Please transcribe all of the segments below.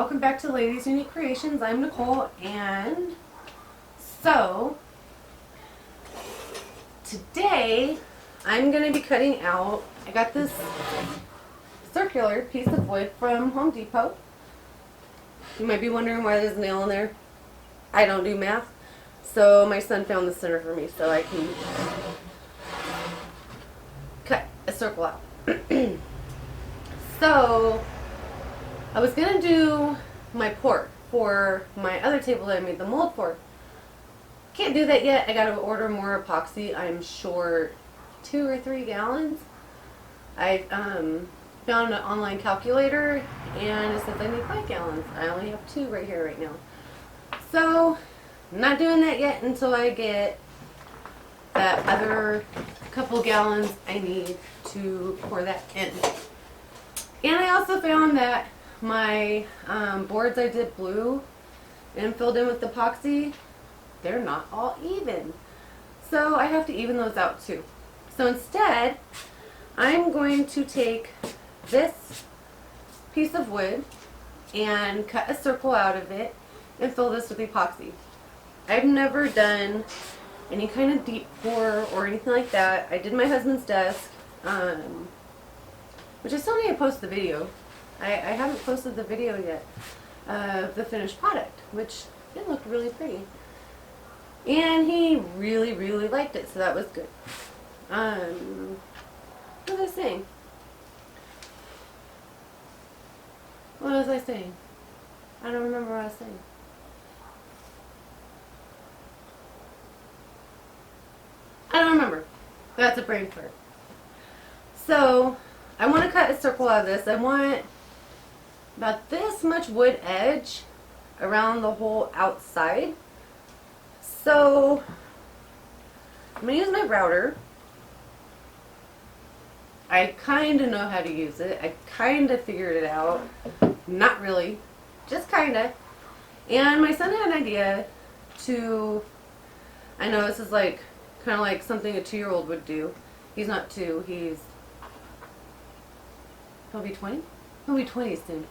welcome back to Ladies Unique Creations. I'm Nicole, and so today I'm going to be cutting out, I got this circular piece of wood from Home Depot. You might be wondering why there's a nail in there. I don't do math, so my son found the center for me so I can cut a circle out. So I was going to do my port for my other table that I made the mold for. Can't do that yet. I got to order more epoxy. I'm short 2 or 3 gallons. I found an online calculator and it says I need 5 gallons. I only have 2 right here right now. So I'm not doing that yet until I get that other couple gallons I need to pour that in. And I also found that my boards I did blue and filled in with epoxy, they're not all even. So I have to even those out too. So instead, I'm going to take this piece of wood and cut a circle out of it and fill this with epoxy. I've never done any kind of deep pour or anything like that. I did my husband's desk, which I still need to post the video. I haven't posted the video yet of the finished product, which it looked really pretty. And he really, really liked it, so that was good. What was I saying? What was I saying? I don't remember what I was saying. I don't remember. That's a brain fart. So, I want to cut a circle out of this. I want about this much wood edge around the whole outside. So, I'm going to use my router. I kind of know how to use it. I kind of figured it out. Not really. Just kind of. And my son had an idea to, I know this is like, kind of like something a 2-year-old would do. He's not 2, he'll be 20? He'll be 20 soon.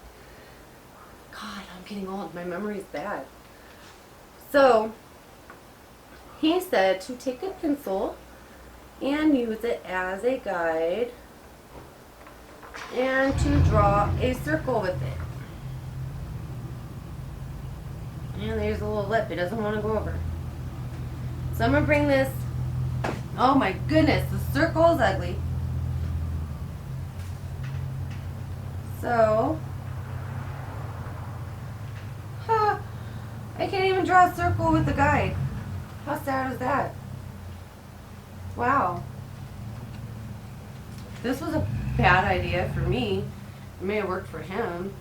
God, I'm getting old. My memory's bad. So, he said to take a pencil and use it as a guide and to draw a circle with it. And there's a little lip. It doesn't want to go over. So I'm going to bring this. Oh my goodness, the circle is ugly. So, I can't even draw a circle with the guide. How sad is that? Wow. This was a bad idea for me. It may have worked for him.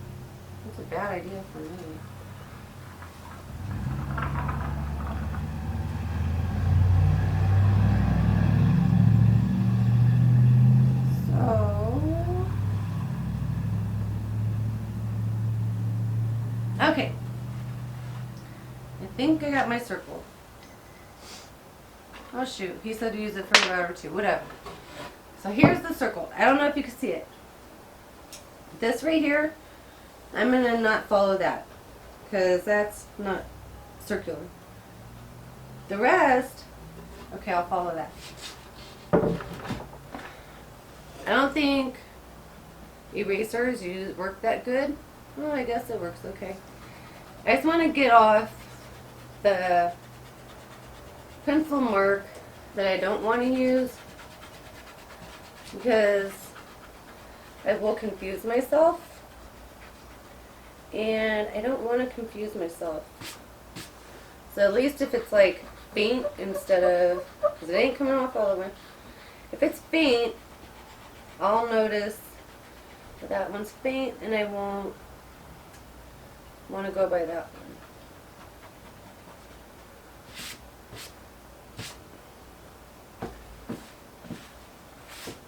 It's a bad idea for me. Okay, I think I got my circle. Oh shoot, he said to use it for a router too, whatever. So here's the circle. I don't know if you can see it. This right here, I'm going to not follow that because that's not circular. The rest, okay, I'll follow that. I don't think erasers work that good. Well, I guess it works okay. I just want to get off the pencil mark that I don't want to use because I will confuse myself, and I don't want to confuse myself. So at least if it's like faint instead of, because it ain't coming off all the way. If it's faint, I'll notice that that one's faint and I won't want to go by that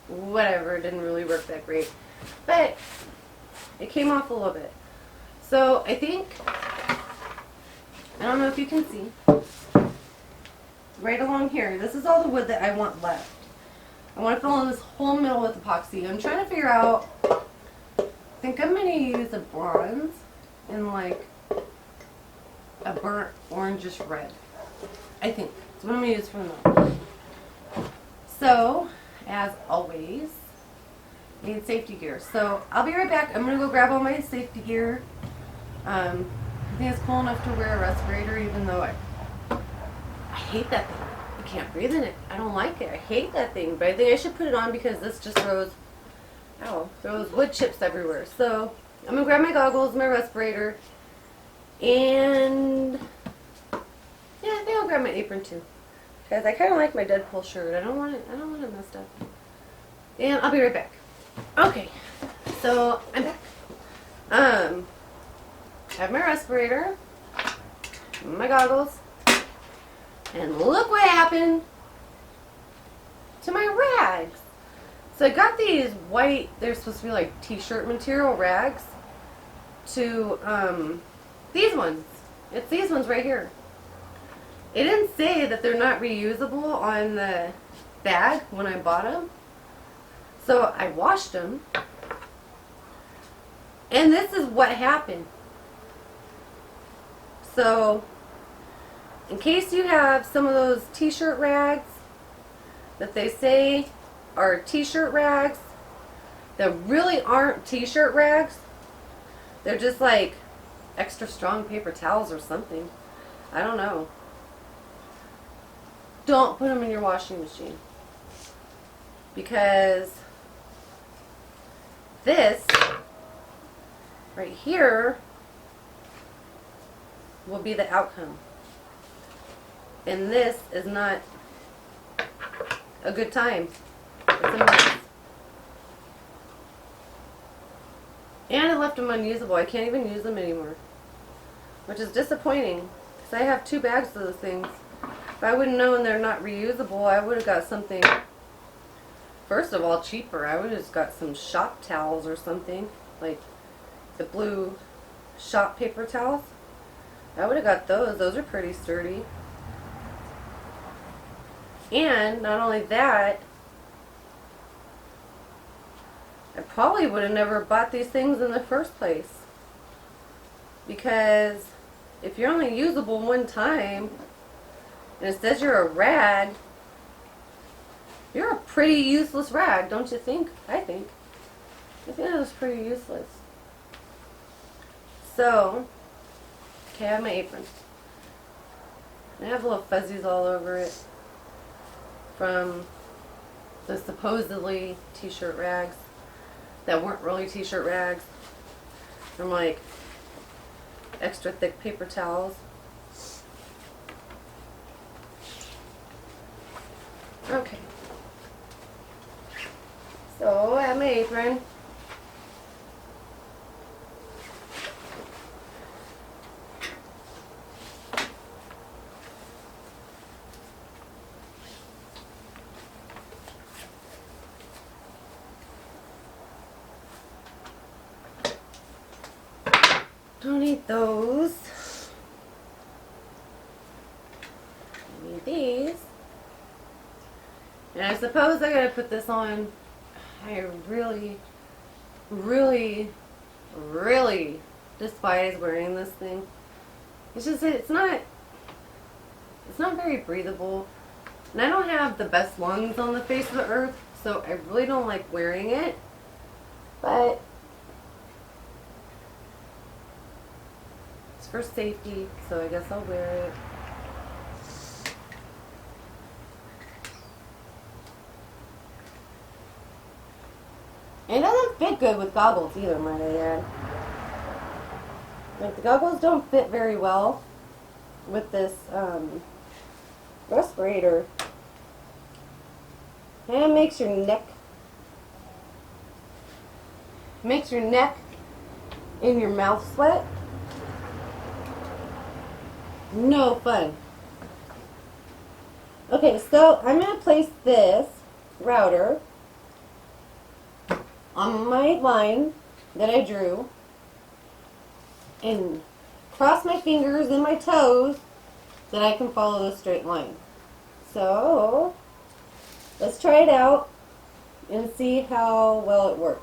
one. Whatever, it didn't really work that great. But it came off a little bit. So I think, I don't know if you can see, right along here, this is all the wood that I want left. I want to fill in this whole middle with epoxy. I'm trying to figure out, I think I'm going to use a bronze in like a burnt orangish red. I think. That's what I'm going to use for them. So, as always, need safety gear. So, I'll be right back. I'm going to go grab all my safety gear. I think it's cool enough to wear a respirator, even though I hate that thing. I can't breathe in it. I don't like it. I hate that thing. But I think I should put it on because this just throws wood chips everywhere. So, I'm going to grab my goggles, my respirator, and yeah, I think I'll grab my apron too. Because I kind of like my Deadpool shirt. I don't want it messed up. And I'll be right back. Okay, so I'm back. I have my respirator, my goggles, and look what happened to my rags. So I got these white, they're supposed to be like t-shirt material rags, to these ones. It's these ones right here. It didn't say that they're not reusable on the bag when I bought them. So I washed them. And this is what happened. So, in case you have some of those t-shirt rags that they say are t-shirt rags that really aren't t-shirt rags, they're just like extra strong paper towels or something. I don't know. Don't put them in your washing machine, because this right here will be the outcome. And this is not a good time. It's a mess. And I left them unusable. I can't even use them anymore, which is disappointing because I have 2 bags of those things. If I would have known they're not reusable, I would have got something, first of all, cheaper. I would have just got some shop towels or something, like the blue shop paper towels. I would have got those. Those are pretty sturdy. And not only that, I probably would have never bought these things in the first place. Because if you're only usable one time, and it says you're a rag, you're a pretty useless rag, don't you think? I think that was pretty useless. So, okay, I have my apron. I have little fuzzies all over it from the supposedly t-shirt rags that weren't really t-shirt rags, from like extra thick paper towels. Okay. So I have my apron. Don't need those. I need these. And I suppose I gotta put this on. I really, really, really despise wearing this thing. It's just, it's not very breathable. And I don't have the best lungs on the face of the earth, so I really don't like wearing it. But it's for safety, so I guess I'll wear it. It doesn't fit good with goggles either, might I add. Like, the goggles don't fit very well with this respirator. And it makes your neck and your mouth sweat. No fun. Okay, so I'm going to place this router on my line that I drew and cross my fingers and my toes that I can follow the straight line. So let's try it out and see how well it works.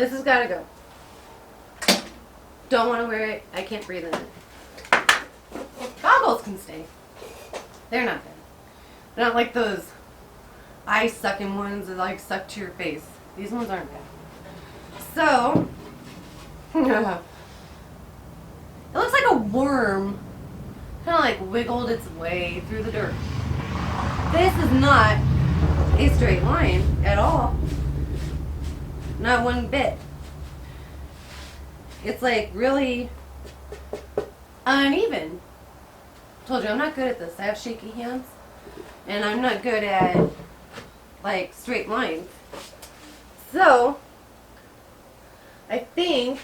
This has got to go. Don't want to wear it. I can't breathe in it. Goggles can stay. They're not bad. They're not like those eye-sucking ones that like suck to your face. These ones aren't bad. So, it looks like a worm kind of like wiggled its way through the dirt. This is not a straight line at all. Not one bit. It's like really uneven. Told you I'm not good at this. I have shaky hands and I'm not good at like straight lines. So I think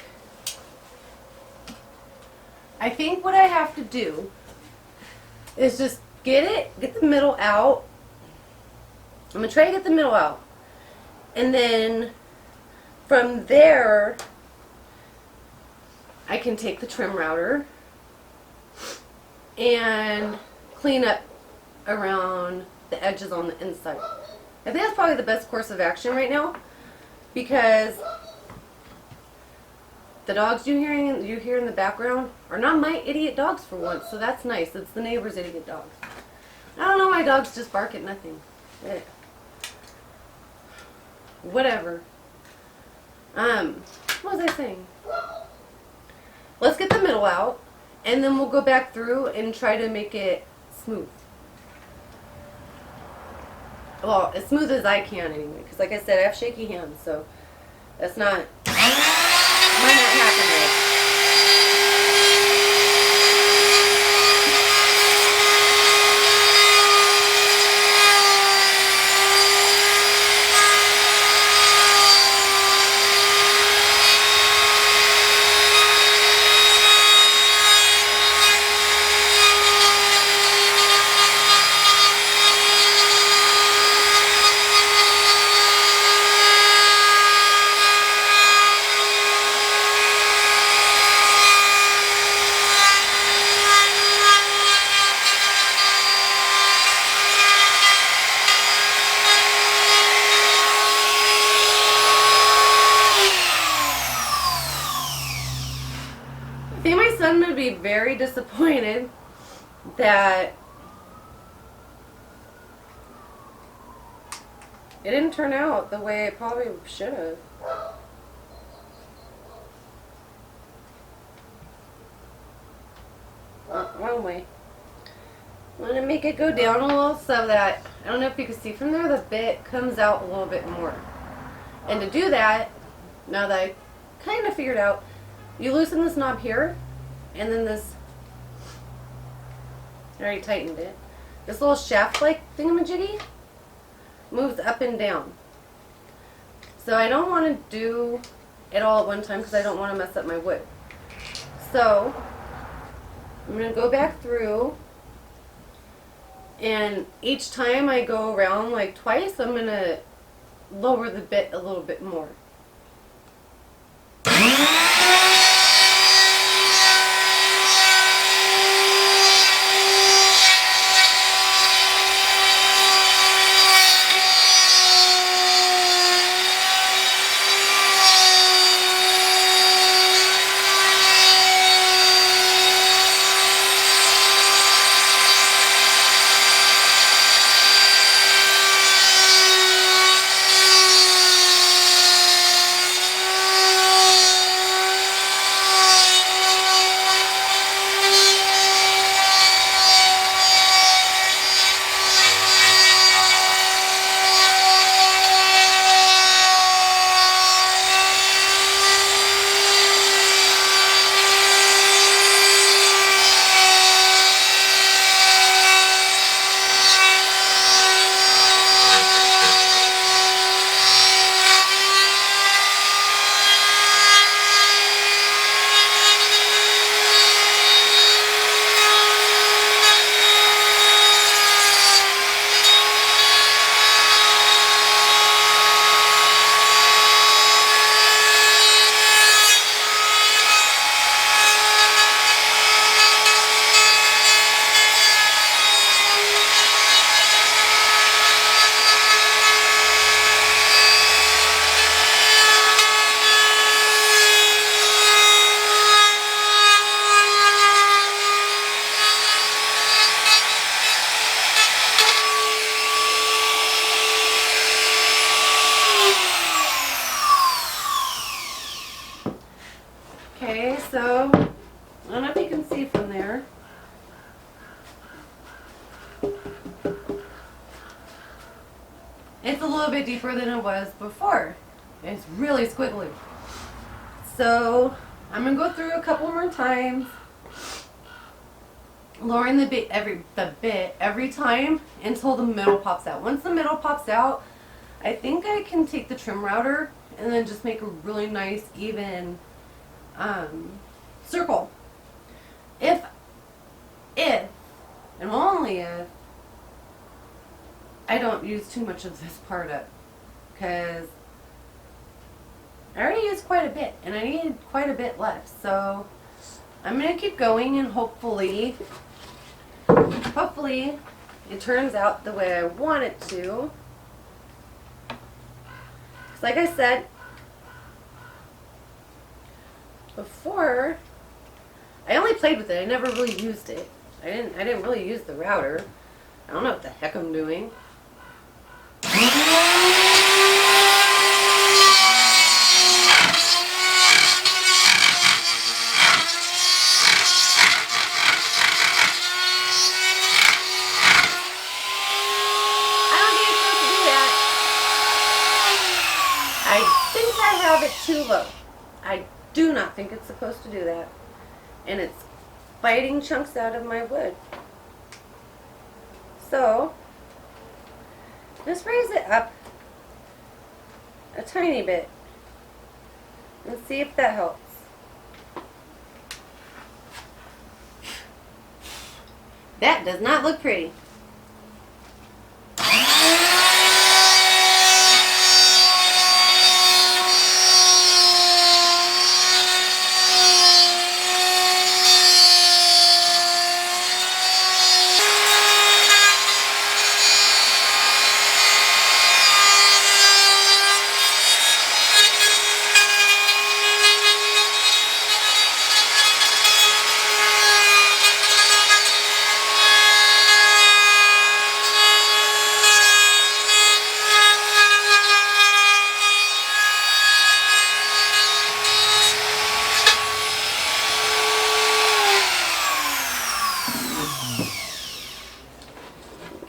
what I have to do is just get the middle out. I'm gonna try to get the middle out, and then from there I can take the trim router and clean up around the edges on the inside. I think that's probably the best course of action right now, because the dogs you hear in the background are not my idiot dogs for once, so that's nice. It's the neighbor's idiot dogs. I don't know why dogs just bark at nothing. Whatever. What was I saying? Let's get the middle out, and then we'll go back through and try to make it smooth. Well, as smooth as I can anyway, because like I said, I have shaky hands, so that's not, might not happen right. I think my son would be very disappointed that it didn't turn out the way it probably should have. Wrong way. I'm going to make it go down a little so that, I don't know if you can see from there, the bit comes out a little bit more. And to do that, now that I kind of figured out, you loosen this knob here, and then this, I already tightened it, this little shaft-like thingamajiggy moves up and down. So I don't want to do it all at one time because I don't want to mess up my wood. So I'm going to go back through, and each time I go around like twice, I'm going to lower the bit a little bit more. Okay, so I don't know if you can see from there. It's a little bit deeper than it was before. It's really squiggly. So I'm gonna go through a couple more times, lowering the bit every time until the middle pops out. Once the middle pops out, I think I can take the trim router and then just make a really nice even circle. If and only if I don't use too much of this part up, because I already used quite a bit and I need quite a bit left. So I'm gonna keep going, and hopefully it turns out the way I want it to. 'Cause like I said before, I only played with it. I never really used it. I didn't really use the router. I don't know what the heck I'm doing. I think I have it too low. I do not think it's supposed to do that. And it's biting chunks out of my wood. So, just raise it up a tiny bit and see if that helps. That does not look pretty.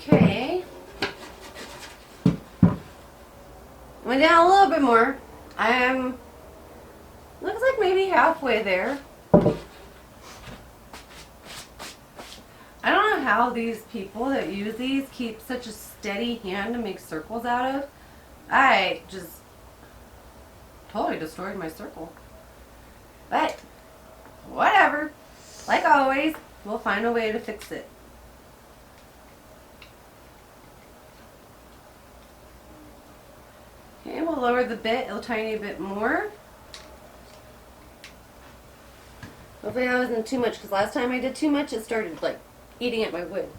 Okay. Went down a little bit more. Looks like maybe halfway there. I don't know how these people that use these keep such a steady hand to make circles out of. I just totally destroyed my circle. But whatever. Like always, we'll find a way to fix it. Okay, we'll lower the bit a tiny bit more. Hopefully that wasn't too much, because last time I did too much, it started like eating at my wood.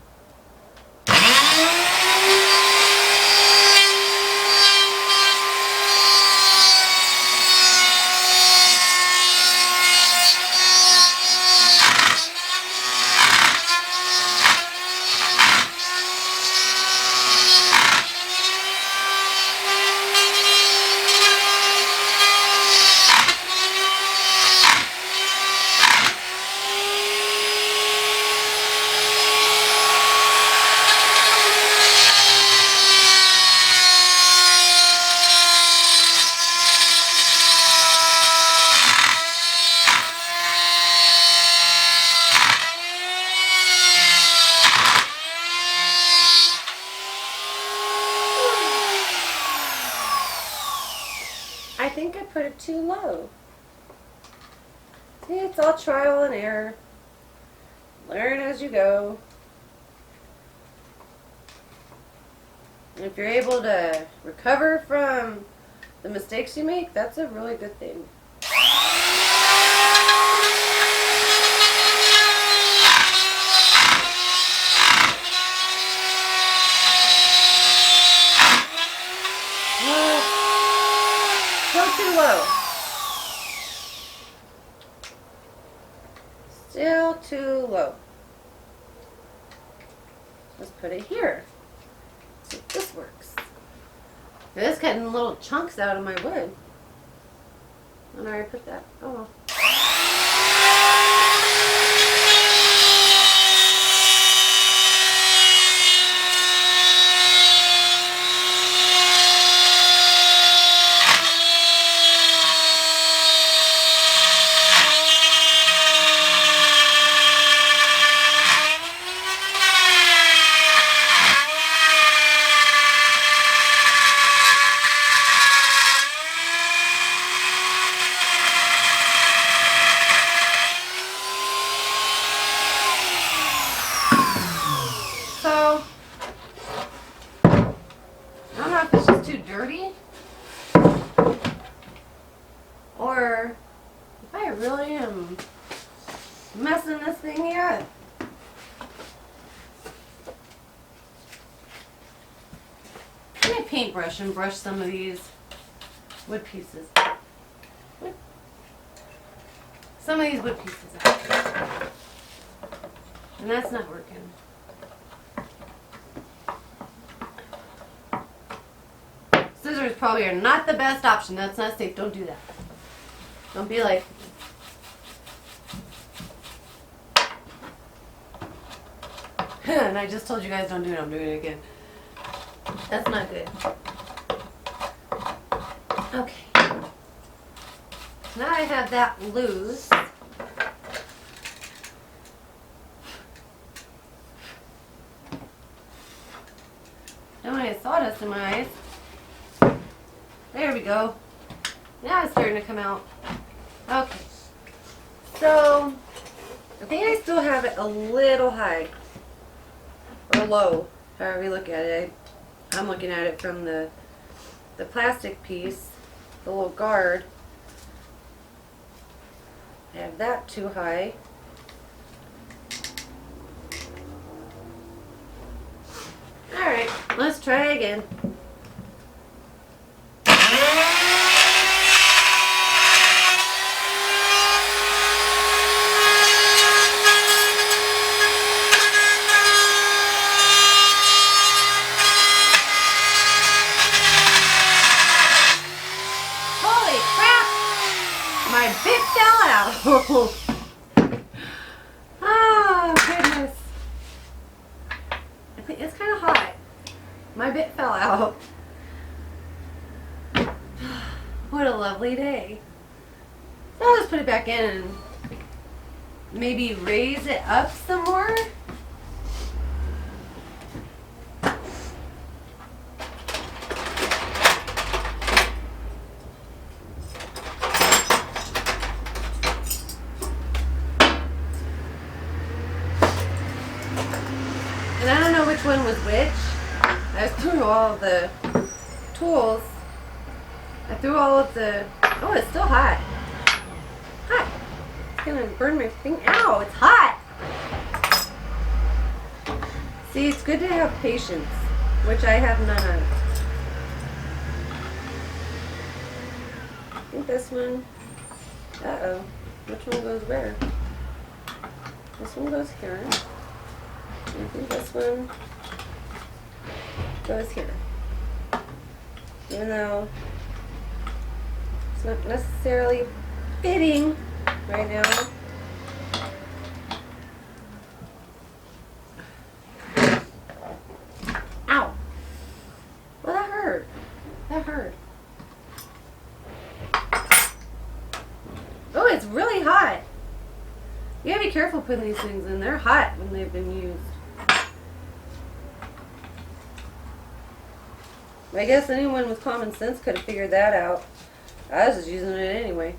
I think I put it too low. See, it's all trial and error. Learn as you go. And if you're able to recover from the mistakes you make, that's a really good thing. Still too low. Still too low. Let's put it here. See if this works. This cutting little chunks out of my wood. And I already put that. Oh well. really am messing this thing up. Get a paintbrush and brush some of these wood pieces. Some of these wood pieces out. And that's not working. Scissors probably are not the best option. That's not safe. Don't do that. Don't be like, and I just told you guys don't do it. I'm doing it again. That's not good. Okay. Now I have that loose. Now I have sawdust in my eyes. There we go. Now it's starting to come out. Okay. So, I think I still have it a little high. Or low, however you look at it. I'm looking at it from the plastic piece, the little guard. I have that too high. Alright, let's try again. Holy crap! My bit fell out! Oh, goodness. I think it's kind of hot. My bit fell out. What a lovely day. So I'll just put it back in and maybe raise it up some more. And I don't know which one was which. I threw all of the tools. I threw all of the... Oh, it's still hot. Hot. It's gonna burn my finger. Ow, it's hot. See, it's good to have patience, which I have none of. I think this one... Uh-oh. Which one goes where? This one goes here. I think this one goes here. Even though it's not necessarily fitting right now. Ow! Well, that hurt. That hurt. Oh, it's really hot. You gotta be careful putting these things in. They're hot when they've been used. I guess anyone with common sense could have figured that out. I was just using it anyway.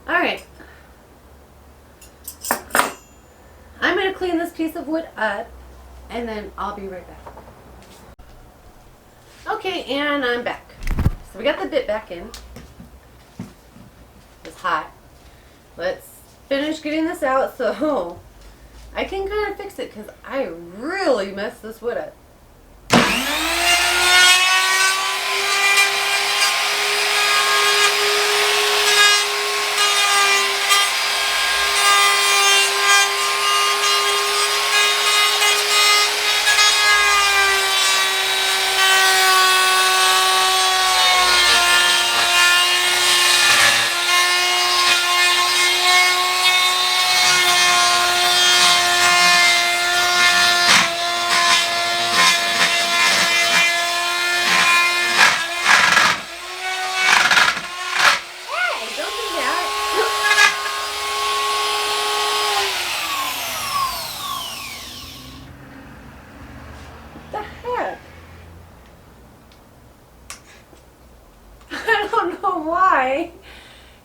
Alright. I'm going to clean this piece of wood up and then I'll be right back. Okay, and I'm back. So we got the bit back in. It's hot. Let's finish getting this out so I can kind of fix it because I really messed this wood up.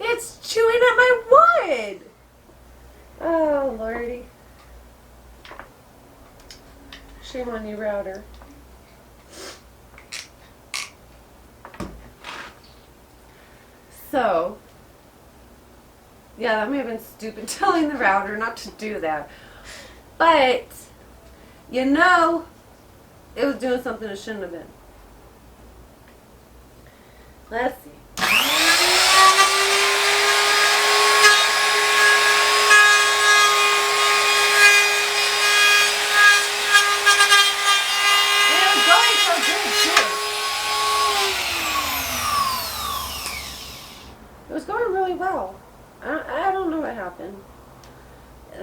It's chewing at my wood. Oh, Lordy. Shame on you, router. So, yeah, that may have been stupid telling the router not to do that. But, you know, it was doing something it shouldn't have been. Let's see. It was going really well. I don't know what happened.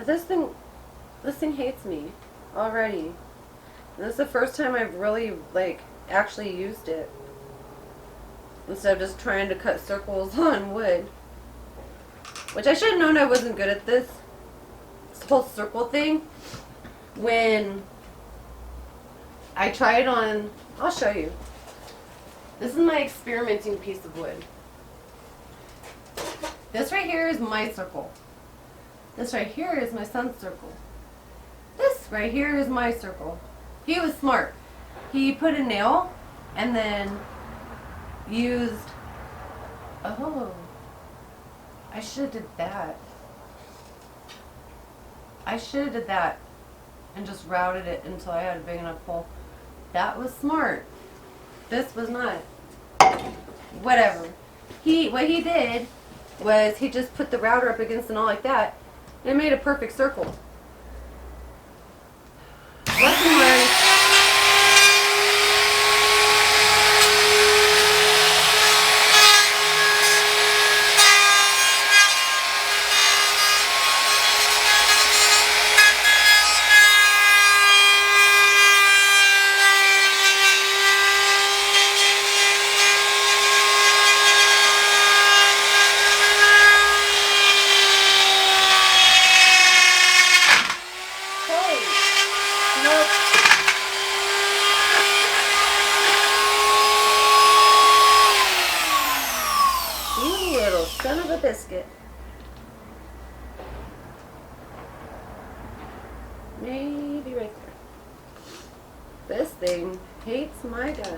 This thing hates me already. And this is the first time I've really, like, actually used it. Instead of just trying to cut circles on wood. Which I should have known I wasn't good at this whole circle thing. When I tried on, I'll show you. This is my experimenting piece of wood. This right here is my circle. This right here is my son's circle. This right here is my circle. He was smart. He put a nail and then used, oh, I should have did that. I should have did that and just routed it until I had a big enough hole. That was smart. This was not. Whatever. What he did was he just put the router up against and all like that, and it made a perfect circle. Lesson learned. Son of a biscuit. Maybe right there. This thing hates my guts.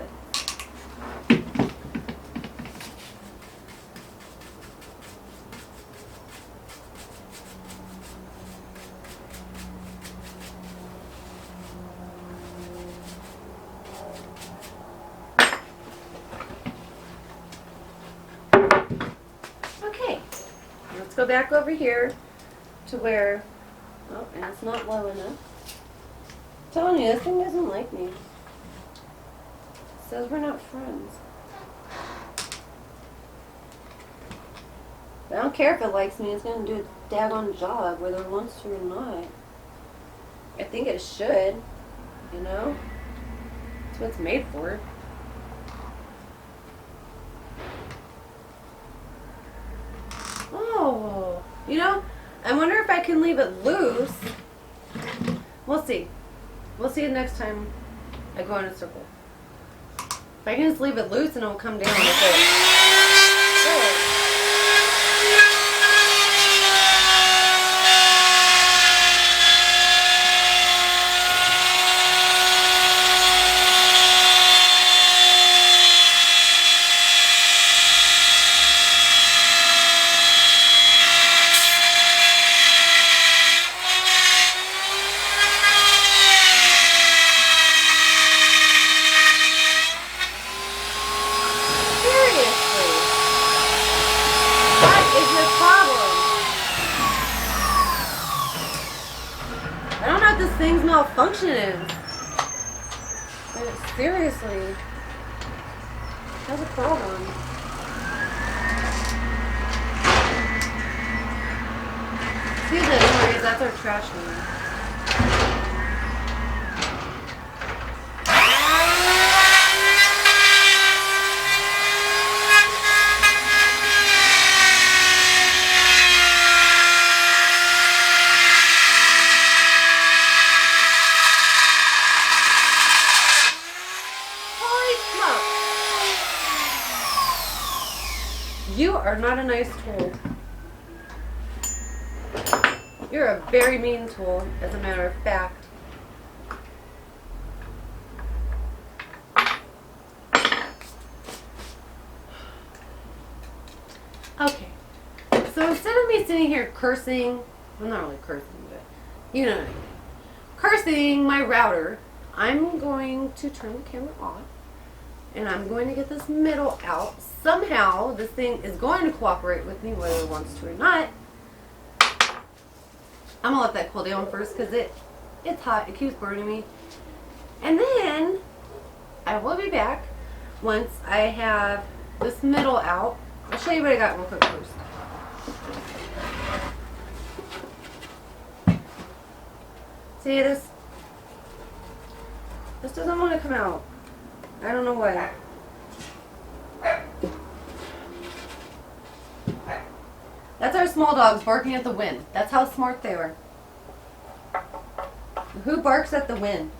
Let's go back over here to where, oh, and it's not low enough. I'm telling you, this thing doesn't like me. It says we're not friends. I don't care if it likes me, it's going to do a daggone job, whether it wants to or not. I think it should, you know? That's what it's made for. Oh, you know, I wonder if I can leave it loose. We'll see. We'll see it next time I go in a circle. If I can just leave it loose and it'll come down with it. Oh. This thing's malfunctioning. Like, seriously. That's a problem. Excuse me, anyways, that's our trash man. You are not a nice tool. You're a very mean tool, as a matter of fact. Okay, so instead of me sitting here cursing, well, not really cursing, but you know what I mean, cursing my router, I'm going to turn the camera off and I'm going to get this middle out. Somehow this thing is going to cooperate with me whether it wants to or not. I'm gonna let that cool down first because it's hot, it keeps burning me. And then I will be back once I have this middle out. I'll show you what I got real quick first. See, this doesn't want to come out. I don't know why. That's our small dogs barking at the wind. That's how smart they are. Who barks at the wind?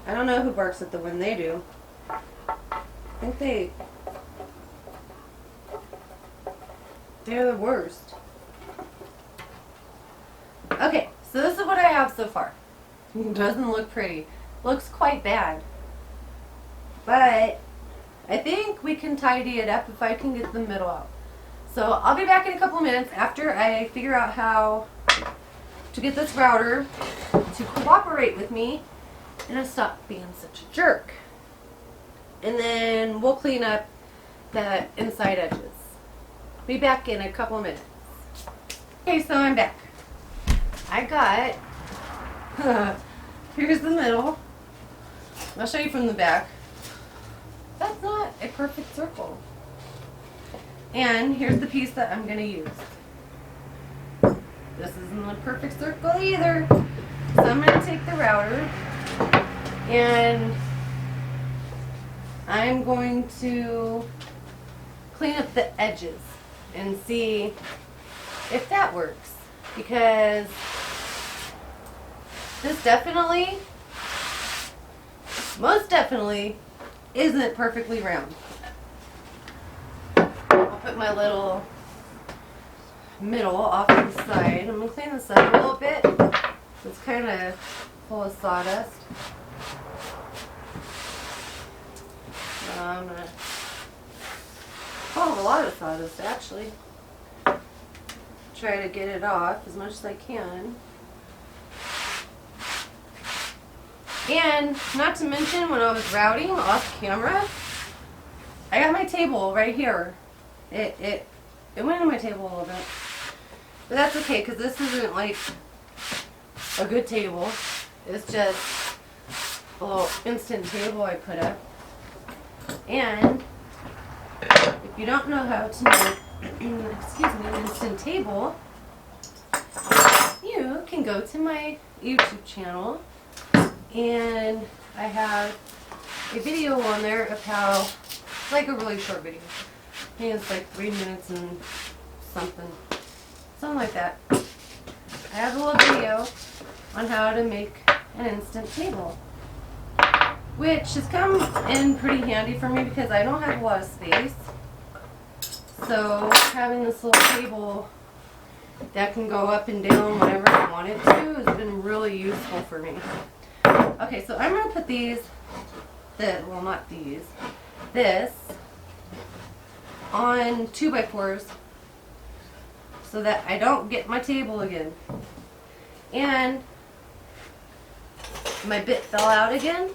I don't know who barks at the wind. They do. I think they're the worst. Okay, so this is what I have so far. It doesn't look pretty. Looks quite bad. But I think we can tidy it up if I can get the middle out. So I'll be back in a couple minutes after I figure out how to get this router to cooperate with me and to stop being such a jerk. And then we'll clean up the inside edges. Be back in a couple minutes. Okay, so I'm back. I got, here's the middle. I'll show you from the back. That's not a perfect circle. And here's the piece that I'm going to use. This isn't a perfect circle either. So I'm going to take the router and I'm going to clean up the edges and see if that works. Because this definitely, most definitely, isn't perfectly round. I'll put my little middle off to the side. I'm going to clean this up a little bit. It's kind of full of sawdust. I'm going to a lot of sawdust actually. Try to get it off as much as I can. And not to mention, when I was routing off camera, I got my table right here. It went on my table a little bit. But that's okay, because this isn't like a good table. It's just a little instant table I put up. And if you don't know how to make, excuse me, an instant table, you can go to my YouTube channel. And I have a video on there of how, it's like a really short video. I think it's like 3 minutes and something like that. I have a little video on how to make an instant table, which has come in pretty handy for me because I don't have a lot of space. So having this little table that can go up and down whenever I want it to has been really useful for me. Okay, so I'm going to put these, well not these, this on 2x4s so that I don't get my table again. And my bit fell out again,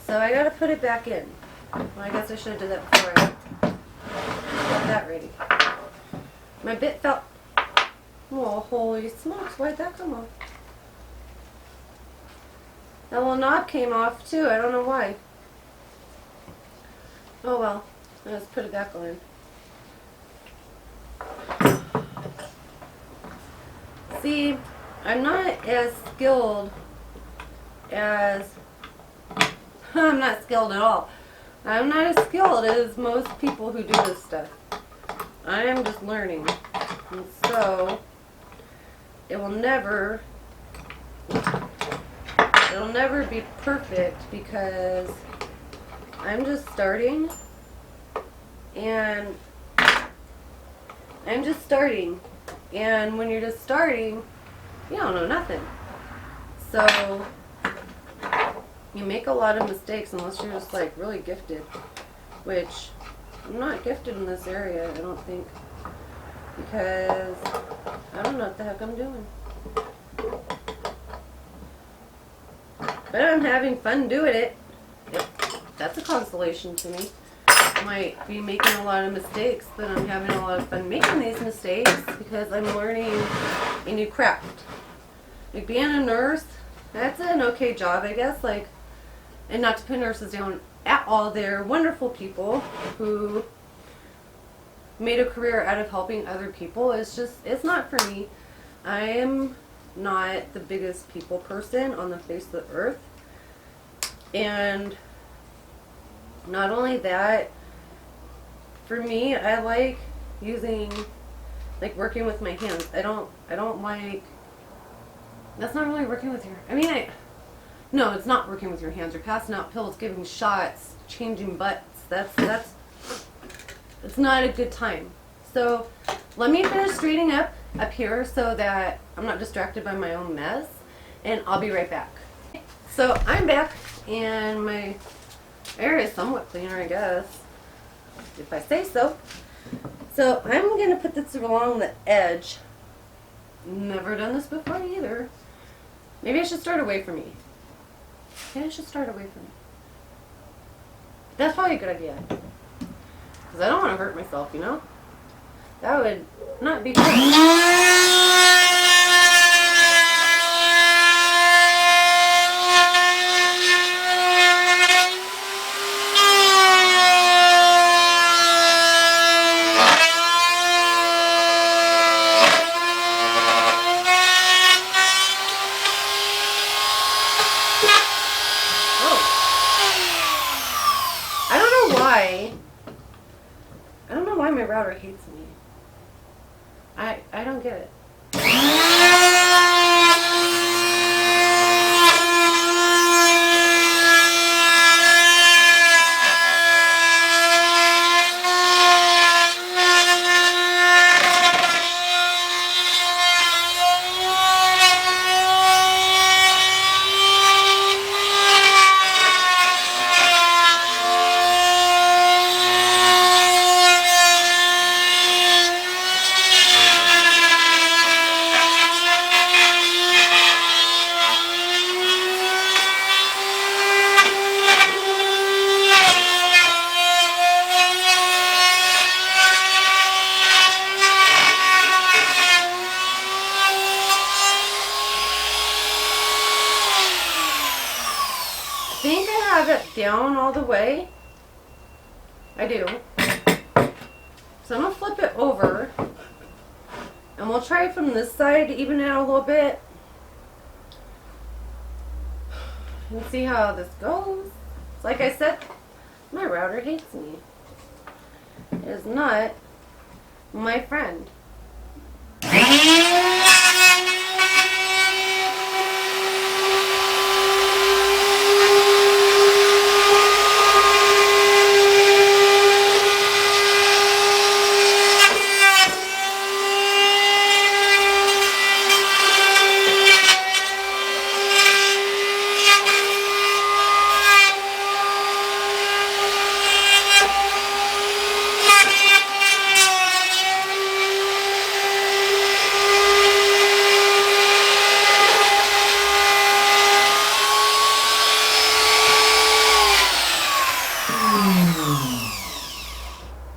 so I got to put it back in. Well, I guess I should have done that before I got that ready. My bit fell, oh holy smokes, why'd that come off? That little knob came off too. I don't know why. Oh well. Let's put it back on. See, I'm not as skilled as... I'm not skilled at all. I'm not as skilled as most people who do this stuff. I am just learning. And so, it'll never be perfect because I'm just starting And I'm just starting. And when you're just starting, you don't know nothing. So you make a lot of mistakes unless you're just like really gifted, which I'm not gifted in this area, I don't think, because I don't know what the heck I'm doing. But I'm having fun doing it. That's a consolation to me. I might be making a lot of mistakes, but I'm having a lot of fun making these mistakes because I'm learning a new craft. Like being a nurse, that's an okay job, I guess. Like, and not to put nurses down at all, they're wonderful people who made a career out of helping other people. It's not for me. I am not the biggest people person on the face of the earth. And not only that, for me, I like working with my hands. I don't like, that's not really working with your, no, it's not working with your hands. You're passing out pills, giving shots, changing butts. It's not a good time. So let me finish straightening up here so that I'm not distracted by my own mess, and I'll be right back. So I'm back, and my area is somewhat cleaner, I guess, if I say so. So I'm going to put this along the edge. Never done this before either. Maybe I should start away from me. That's probably a good idea. Because I don't want to hurt myself, you know? That would not be good. I don't know why my router hates me. I don't get it. I think I have it down all the way. I do. So I'm going to flip it over. And we'll try from this side to even it out a little bit. And see how this goes. So like I said, my router hates me. It is not my friend.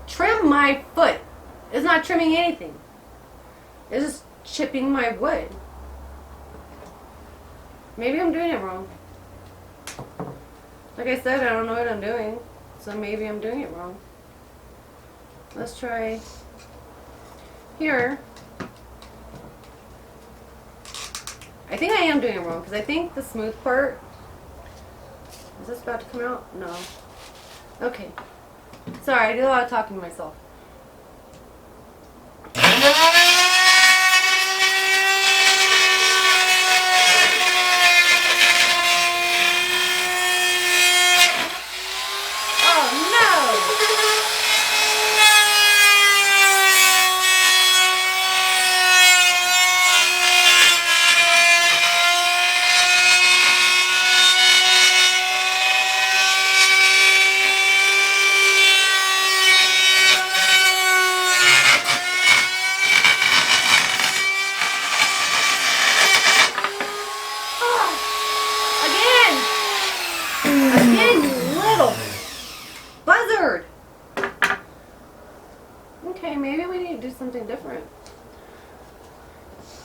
Trim my foot. It's not trimming anything. It's just chipping my wood. Maybe I'm doing it wrong. Like I said, I don't know what I'm doing. So maybe I'm doing it wrong. Let's try here. I think I am doing it wrong because I think the smooth part, is this about to come out? No. Okay. Sorry, I do a lot of talking to myself. Oh no! okay, maybe we need to do something different.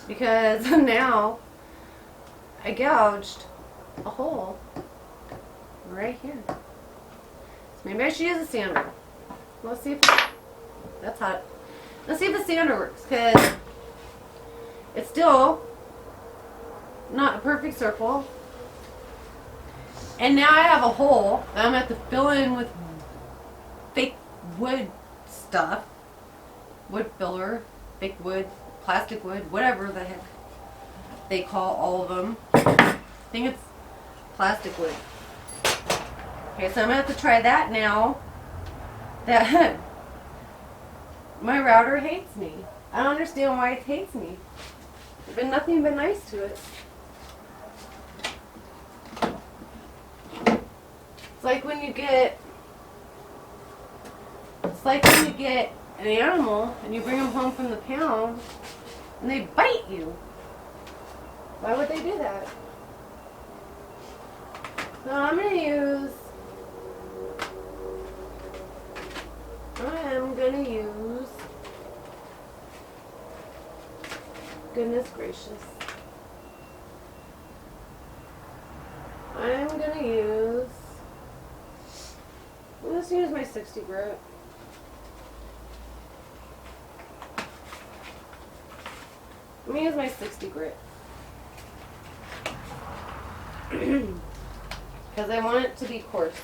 Because now I gouged a hole right here. So maybe I should use a sander. Let's see if that's hot. Let's see if the sander works, because it's still not a perfect circle. And now I have a hole that I'm going to have to fill in with fake wood stuff. Wood filler, fake wood, plastic wood, whatever the heck they call all of them. I think it's plastic wood. Okay, so I'm going to have to try that now. That my router hates me. I don't understand why it hates me. There's been nothing but nice to it. It's like when you get an animal and you bring them home from the pound and they bite you. Why would they do that? So I'm going to use, goodness gracious, let's use my 60 grit. Let me use my 60 grit. Because I want it to be coarse.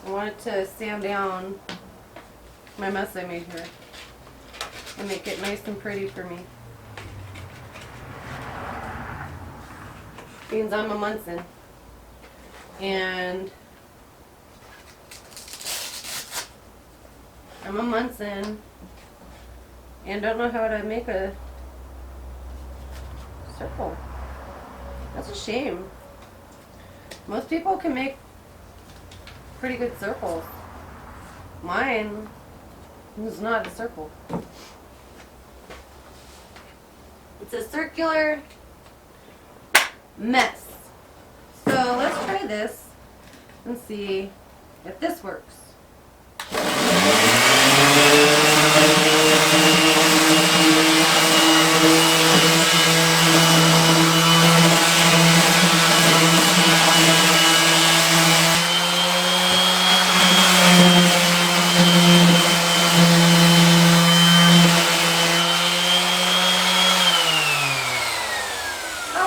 I want it to sand down my mess I made here and make it nice and pretty for me. Means I'm a Munson. And I'm a Munson and don't know how to make a circle. That's a shame. Most people can make pretty good circles. Mine is not a circle. It's a circular mess. So let's try this and see if this works.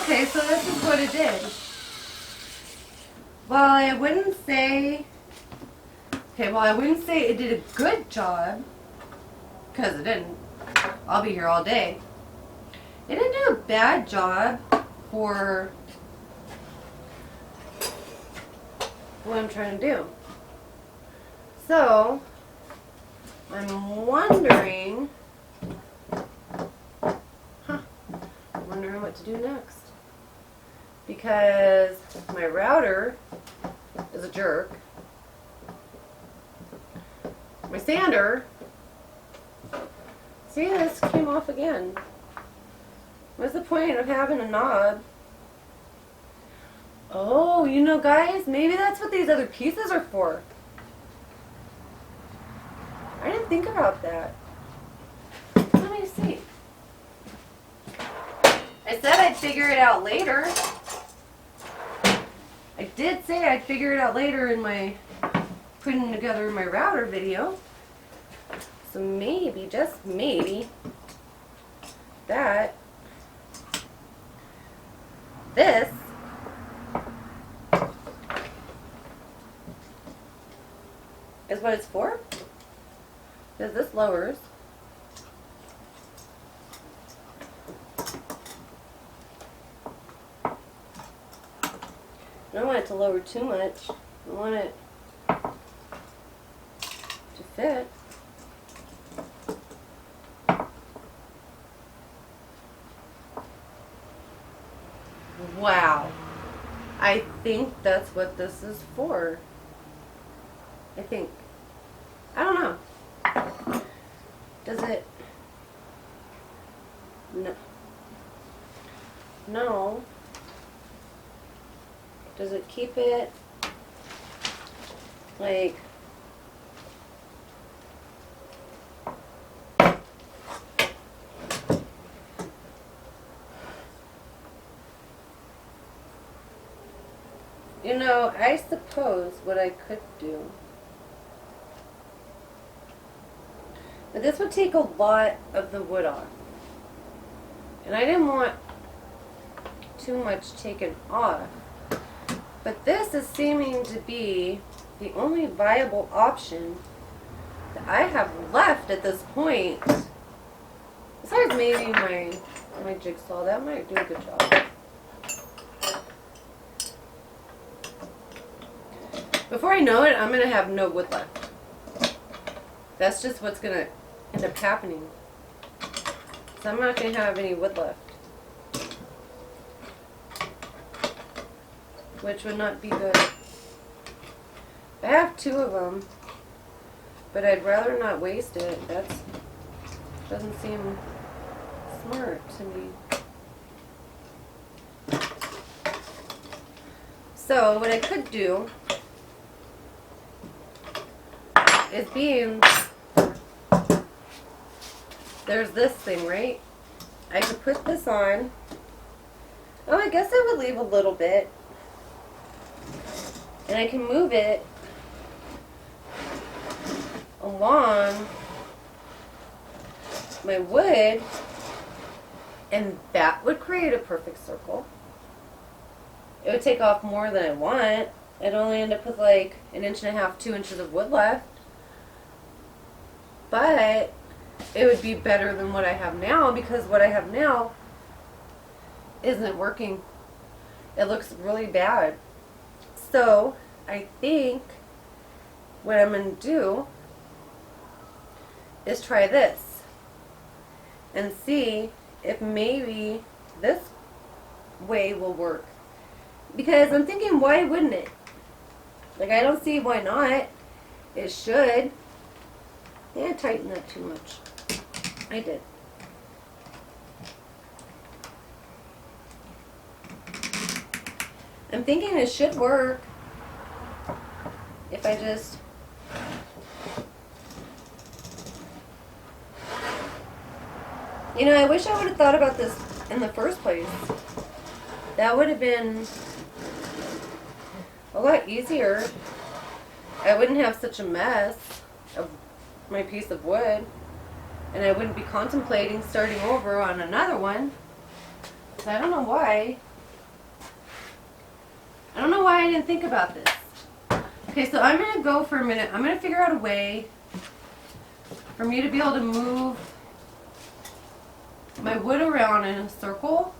Okay, so this is what it did. Well, I wouldn't say it did a good job, because it didn't. I'll be here all day. It didn't do a bad job for what I'm trying to do. So, I'm wondering what to do next. Because my router is a jerk. My sander, see, this came off again. What's the point of having a knob? Oh, you know, guys, maybe that's what these other pieces are for. I didn't think about that. Let me see. I said I'd figure it out later. I did say I'd figure it out later in my putting together my router video. So maybe, just maybe, this is what it's for. Because this lowers. I don't want it to lower too much. I want it to fit. Wow. I think that's what this is for. I think. I don't know. Does it? No. No. Does it keep it like You know, I suppose what I could do, but this would take a lot of the wood off. And I didn't want too much taken off. But this is seeming to be the only viable option that I have left at this point. Besides maybe my jigsaw, that might do a good job. Before I know it, I'm going to have no wood left. That's just what's going to end up happening. So I'm not going to have any wood left. Which would not be good. I have 2 of them, but I'd rather not waste it. That doesn't seem smart to me. So what I could do is there's this thing, right? I could put this on. Oh, I guess I would leave a little bit. And I can move it along my wood, and that would create a perfect circle. It would take off more than I want. I'd only end up with like 1.5 inches, 2 inches of wood left. But it would be better than what I have now, because what I have now isn't working. It looks really bad. So I think what I'm going to do is try this and see if maybe this way will work. Because I'm thinking, why wouldn't it? Like, I don't see why not. It should. Yeah, I tightened that too much. I did. I'm thinking it should work if I just I wish I would have thought about this in the first place. That would have been a lot easier. I wouldn't have such a mess of my piece of wood, and I wouldn't be contemplating starting over on another one. So I don't know why. I don't know why I didn't think about this. Okay, so I'm going to go for a minute. I'm going to figure out a way for me to be able to move my wood around in a circle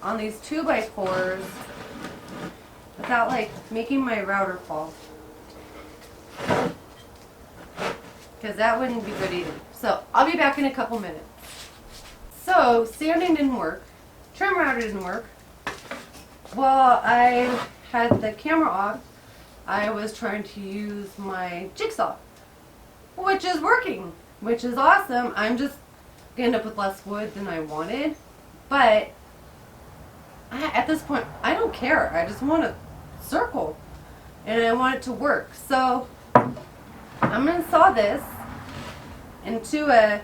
on these 2x4s without like making my router fall. Because that wouldn't be good either. So I'll be back in a couple minutes. So sanding didn't work. Trim router didn't work. While I had the camera off, I was trying to use my jigsaw, which is working, which is awesome. I'm just going to end up with less wood than I wanted, but at this point, I don't care. I just want a circle, and I want it to work. So I'm going to saw this into a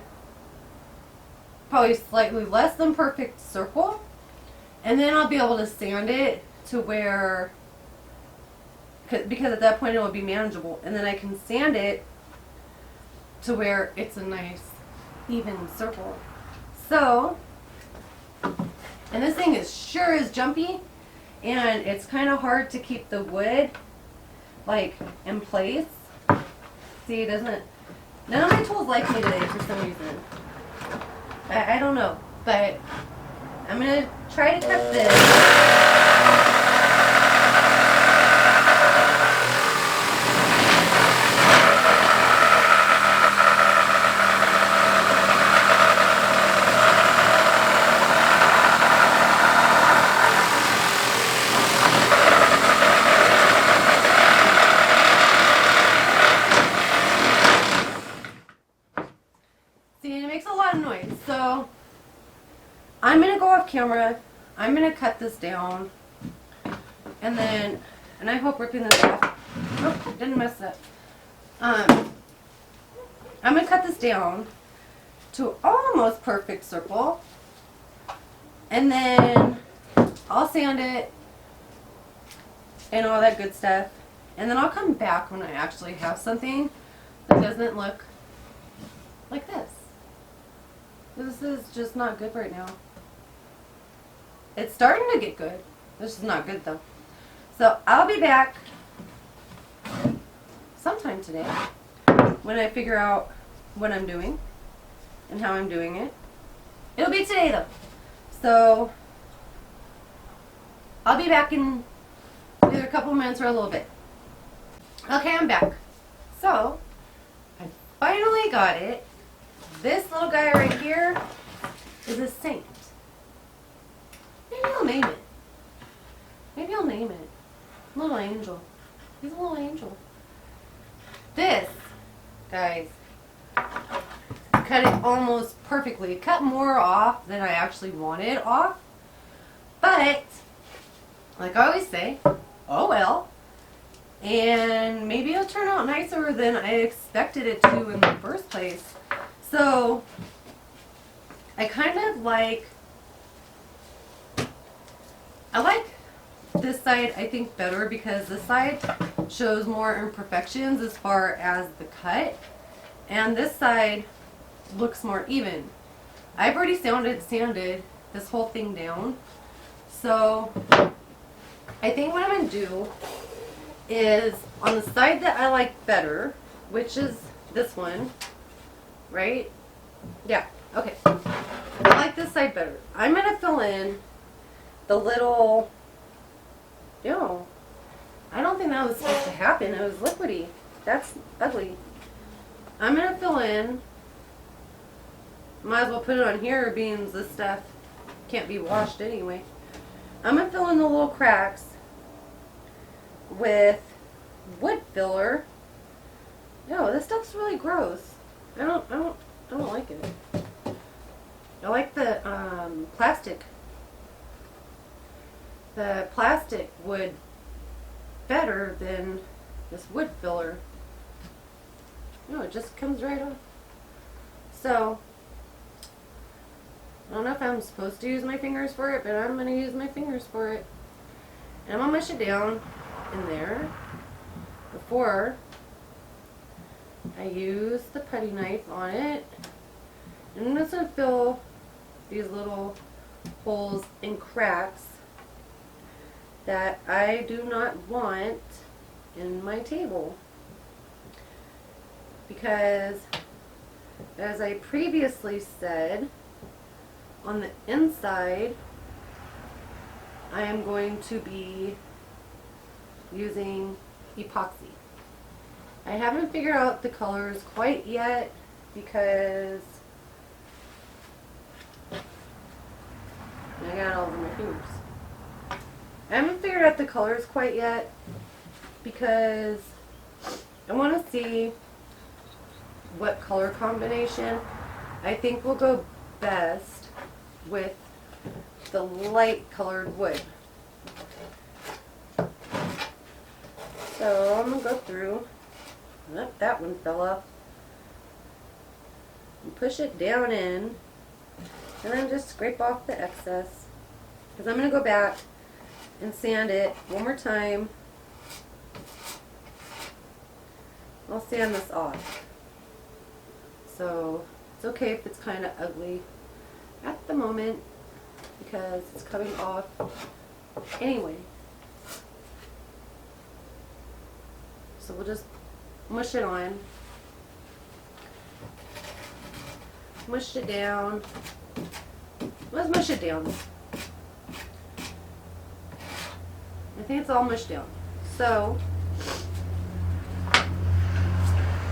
probably slightly less than perfect circle, and then I'll be able to sand it to where, because at that point it will be manageable, and then I can sand it to where it's a nice even circle. So, and this thing is sure is jumpy, and it's kind of hard to keep the wood like in place. See, it doesn't, none of my tools like me today for some reason. I don't know, but I'm going to try to cut this. So I'm going to go off camera. I'm going to cut this down. And then, and I hope ripping this off. Oh, didn't mess up. I'm going to cut this down to almost perfect circle. And then I'll sand it and all that good stuff. And then I'll come back when I actually have something that doesn't look like this. This is just not good right now. It's starting to get good. This is not good though. So I'll be back sometime today when I figure out what I'm doing and how I'm doing it. It'll be today though. So I'll be back in either a couple minutes or a little bit. Okay, I'm back. So I finally got it. This little guy right here is a saint. Maybe I'll name it. Maybe I'll name it. Little angel. He's a little angel. This, guys, cut it almost perfectly. It cut more off than I actually wanted off. But, like I always say, oh well. And maybe it'll turn out nicer than I expected it to in the first place. So, I kind of like this side, I think, better because this side shows more imperfections as far as the cut, and this side looks more even. I've already sanded this whole thing down, so I think what I'm going to do is on the side that I like better, which is this one, right? Yeah, okay. I like this side better. I'm going to fill in the little, no, I don't think that was supposed to happen. It was liquidy. That's ugly. I'm going to fill in, might as well put it on here being this stuff can't be washed anyway. I'm going to fill in the little cracks with wood filler. No, this stuff's really gross. I don't like it. I like the plastic. The plastic wood better than this wood filler. No, it just comes right off. So, I don't know if I'm supposed to use my fingers for it, but I'm going to use my fingers for it. And I'm going to mush it down in there before I use the putty knife on it. And I'm just going to fill these little holes and cracks that I do not want in my table, because as I previously said, on the inside I am going to be using epoxy. I haven't figured out the colors quite yet because I got it all over my fingers. I haven't figured out the colors quite yet because I want to see what color combination I think will go best with the light colored wood. So I'm going to go through, oh, that one fell off, and push it down in, and then just scrape off the excess, because I'm going to go back and sand it one more time. I'll sand this off. So it's okay if it's kind of ugly at the moment because it's coming off anyway. So we'll just mush it on. Mush it down. Let's mush it down. I think it's all mushed down. So,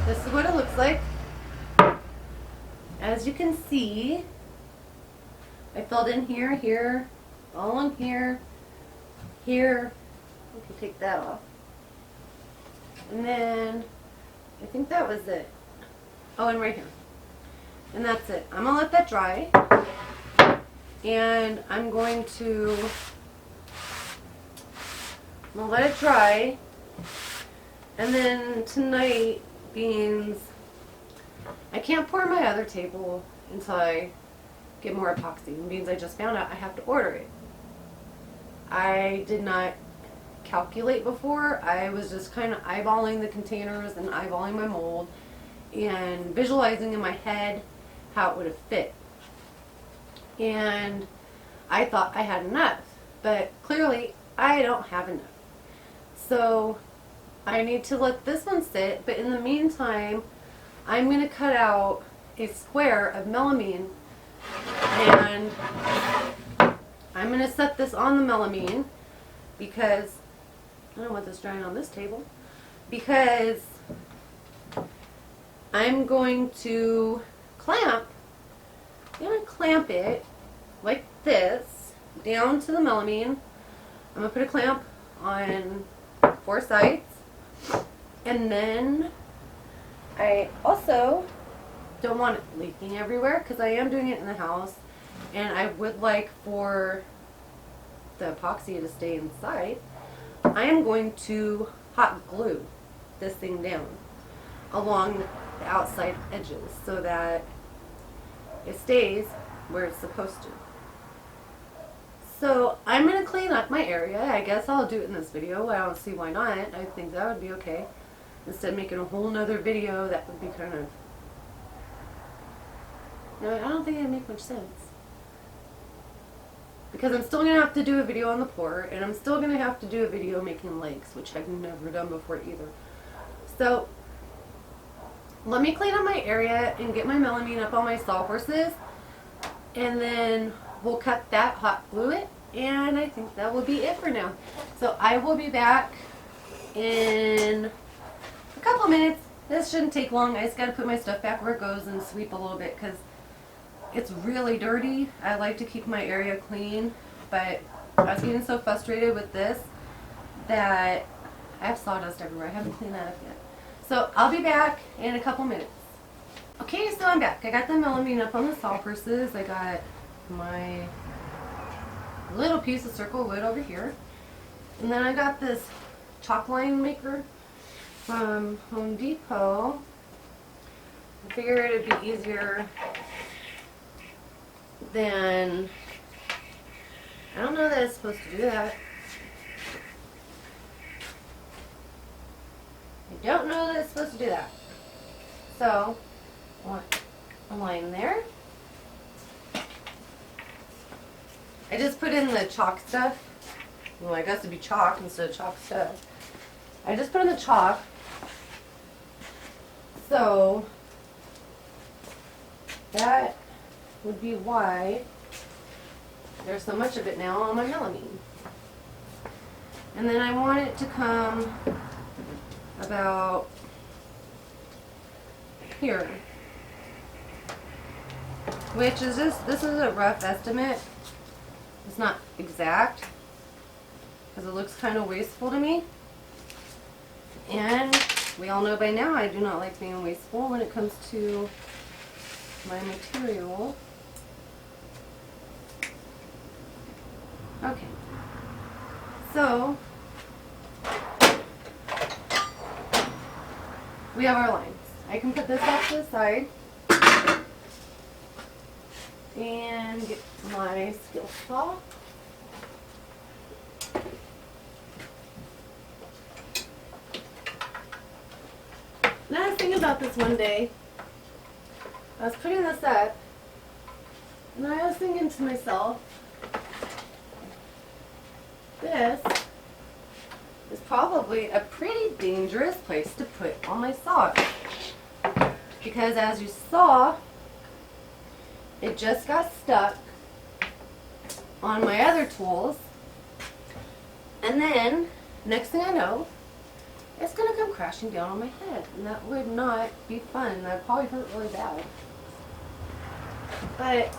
this is what it looks like. As you can see, I filled in here, here, all in here, here. We can take that off. And then, I think that was it. Oh, and right here. And that's it. I'm going to let that dry. And I'm going to let it dry. And then tonight, beans, I can't pour my other table until I get more epoxy. And beans, I just found out I have to order it. I did not calculate before. I was just kind of eyeballing the containers and eyeballing my mold and visualizing in my head how it would have fit. And I thought I had enough, but clearly I don't have enough. So I need to let this one sit, but in the meantime, I'm going to cut out a square of melamine, and I'm going to set this on the melamine because I don't want this drying on this table, because I'm going to clamp it like this down to the melamine. I'm going to put a clamp on 4 sides, and then I also don't want it leaking everywhere because I am doing it in the house, and I would like for the epoxy to stay inside. I am going to hot glue this thing down along the outside edges so that it stays where it's supposed to. So I'm going to clean up my area. I guess I'll do it in this video. I don't see why not. I think that would be okay. Instead of making a whole nother video, that would be kind of... No, I don't think it would make much sense. Because I'm still going to have to do a video on the port, and I'm still going to have to do a video making legs, which I've never done before either. So let me clean up my area and get my melamine up on my sawhorses, and then we'll cut that, hot glue it, and I think that will be it for now. So I will be back in a couple minutes. This shouldn't take long. I just got to put my stuff back where it goes and sweep a little bit because it's really dirty. I like to keep my area clean, but I was getting so frustrated with this that I have sawdust everywhere. I haven't cleaned that up yet. So I'll be back in a couple minutes. Okay, so I'm back. I got the melamine up on the sawhorses. I got my little piece of circle wood over here. And then I got this chalk line maker from Home Depot. I figured it'd be easier than... I don't know that it's supposed to do that. I don't know that it's supposed to do that. So, I want a line there. I just put in the chalk stuff. Well, I guess it'd be chalk instead of chalk stuff. I just put in the chalk. So, that would be why there's so much of it now on my melamine. And then I want it to come about here, which is just, this is a rough estimate. It's not exact because it looks kind of wasteful to me, and we all know by now I do not like being wasteful when it comes to my material. Okay, so we have our lines. I can put this off to the side and get my skill saw. And I was thinking about this one day. I was putting this up, and I was thinking to myself, this is probably a pretty dangerous place to put on my saw. Because as you saw, it just got stuck on my other tools, and then next thing I know, it's going to come crashing down on my head, and that would not be fun. That would probably hurt really bad. But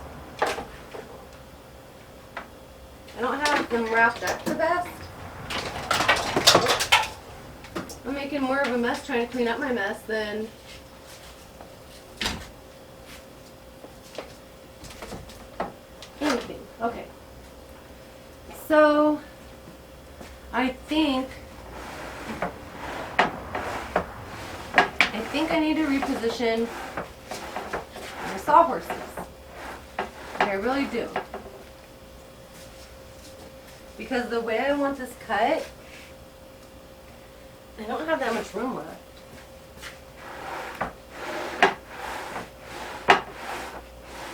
I don't have them wrapped up the best. I'm making more of a mess trying to clean up my mess than anything. Okay. So I think I need to reposition my sawhorses. I really do. Because the way I want this cut I don't have that much room left.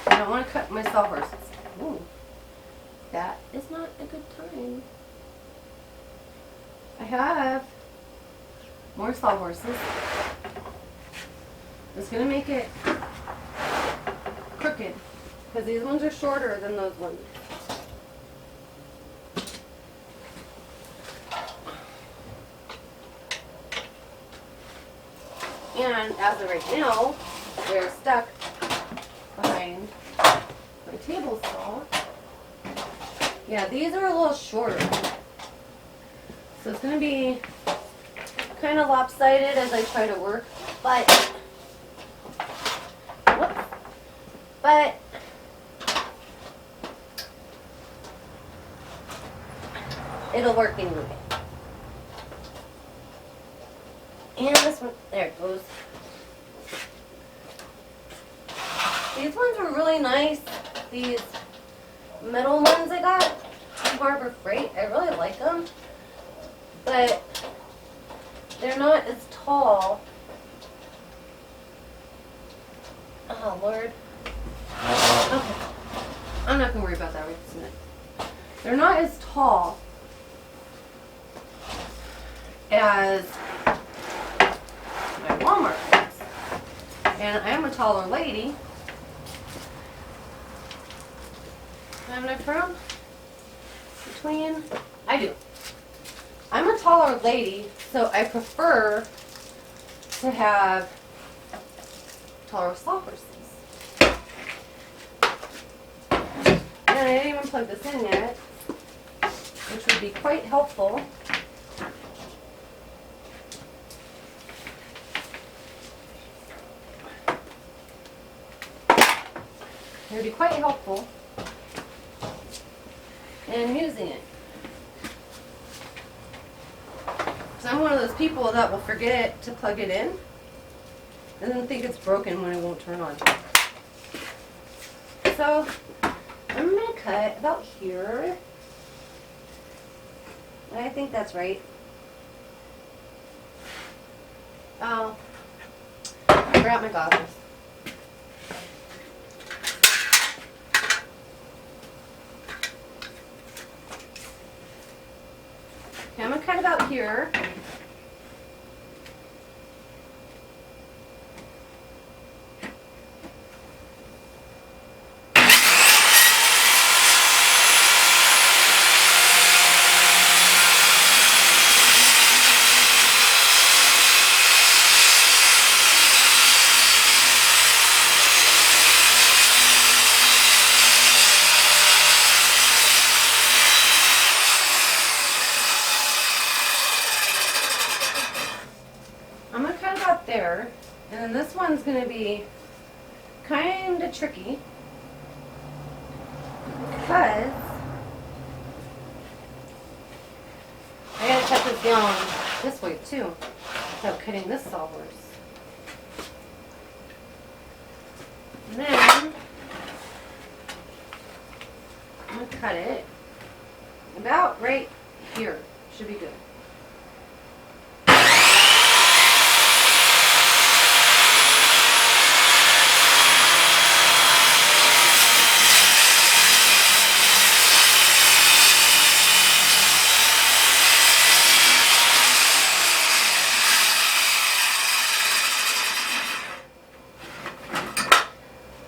I don't want to cut my sawhorses. Ooh, that is not a good time. I have more sawhorses. It's going to make it crooked because these ones are shorter than those ones. And as of right now, they're stuck behind my table saw. Yeah, these are a little shorter. So it's going to be kind of lopsided as I try to work, but it'll work anyway. And this one, there it goes. These ones were really nice. These metal ones I got from Harbor Freight, I really like them, but they're not as tall. Oh Lord. Okay, I'm not gonna worry about that right this minute. They're not as tall as my Walmart ones, and I am a taller lady. Do I have enough room between? I do. I'm a taller lady, so I prefer to have taller sawhorses. And I didn't even plug this in yet, which would be quite helpful. It would be quite helpful in using it. So I'm one of those people that will forget to plug it in and then think it's broken when it won't turn on. So I'm going to cut about here. I think that's right. Oh, I forgot my goggles. Okay, I'm going to cut about here. I'm going to cut about there, and then this one's going to be kind of tricky because I got to cut this down this way too without cutting this sawhorse. And then I'm going to cut it about right here. Should be good.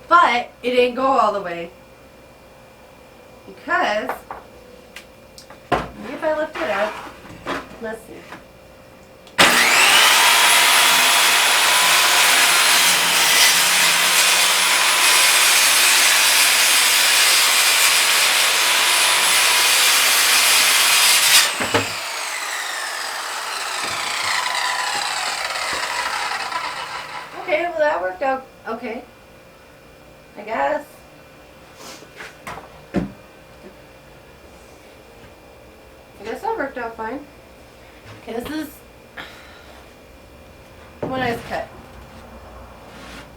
But it didn't go all the way because maybe if I lift it up, let's see. Okay, well that worked out okay, I guess. I guess that worked out fine. Okay, this is when I was cut.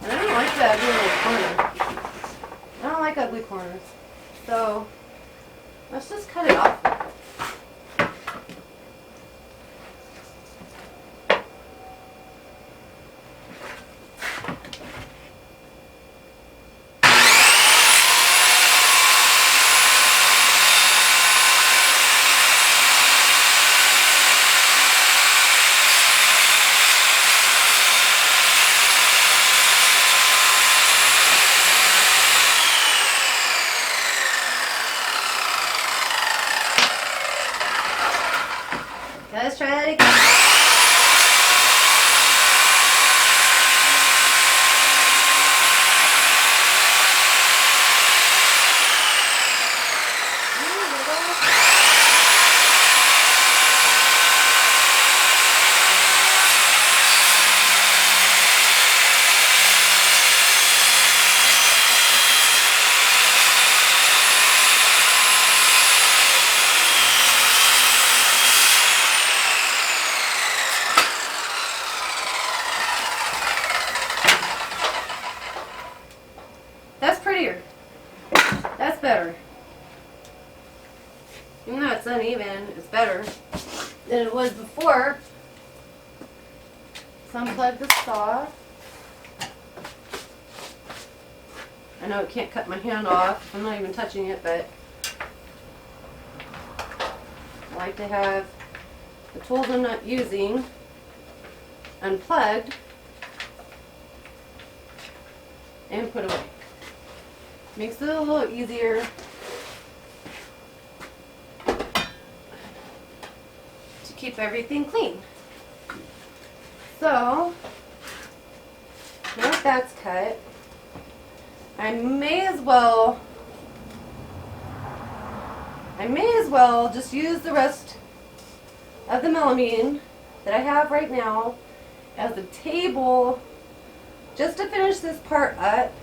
And I don't like that ugly little corner. I don't like ugly corners. So let's just cut it off. Let's try that again. That's prettier. That's better. Even though it's uneven, it's better than it was before. So unplug the saw. I know it can't cut my hand off. I'm not even touching it, but I like to have the tools I'm not using unplugged and put away. Makes it a little easier to keep everything clean. So, now that that's cut, I may as well just use the rest of the melamine that I have right now as a table just to finish this part up.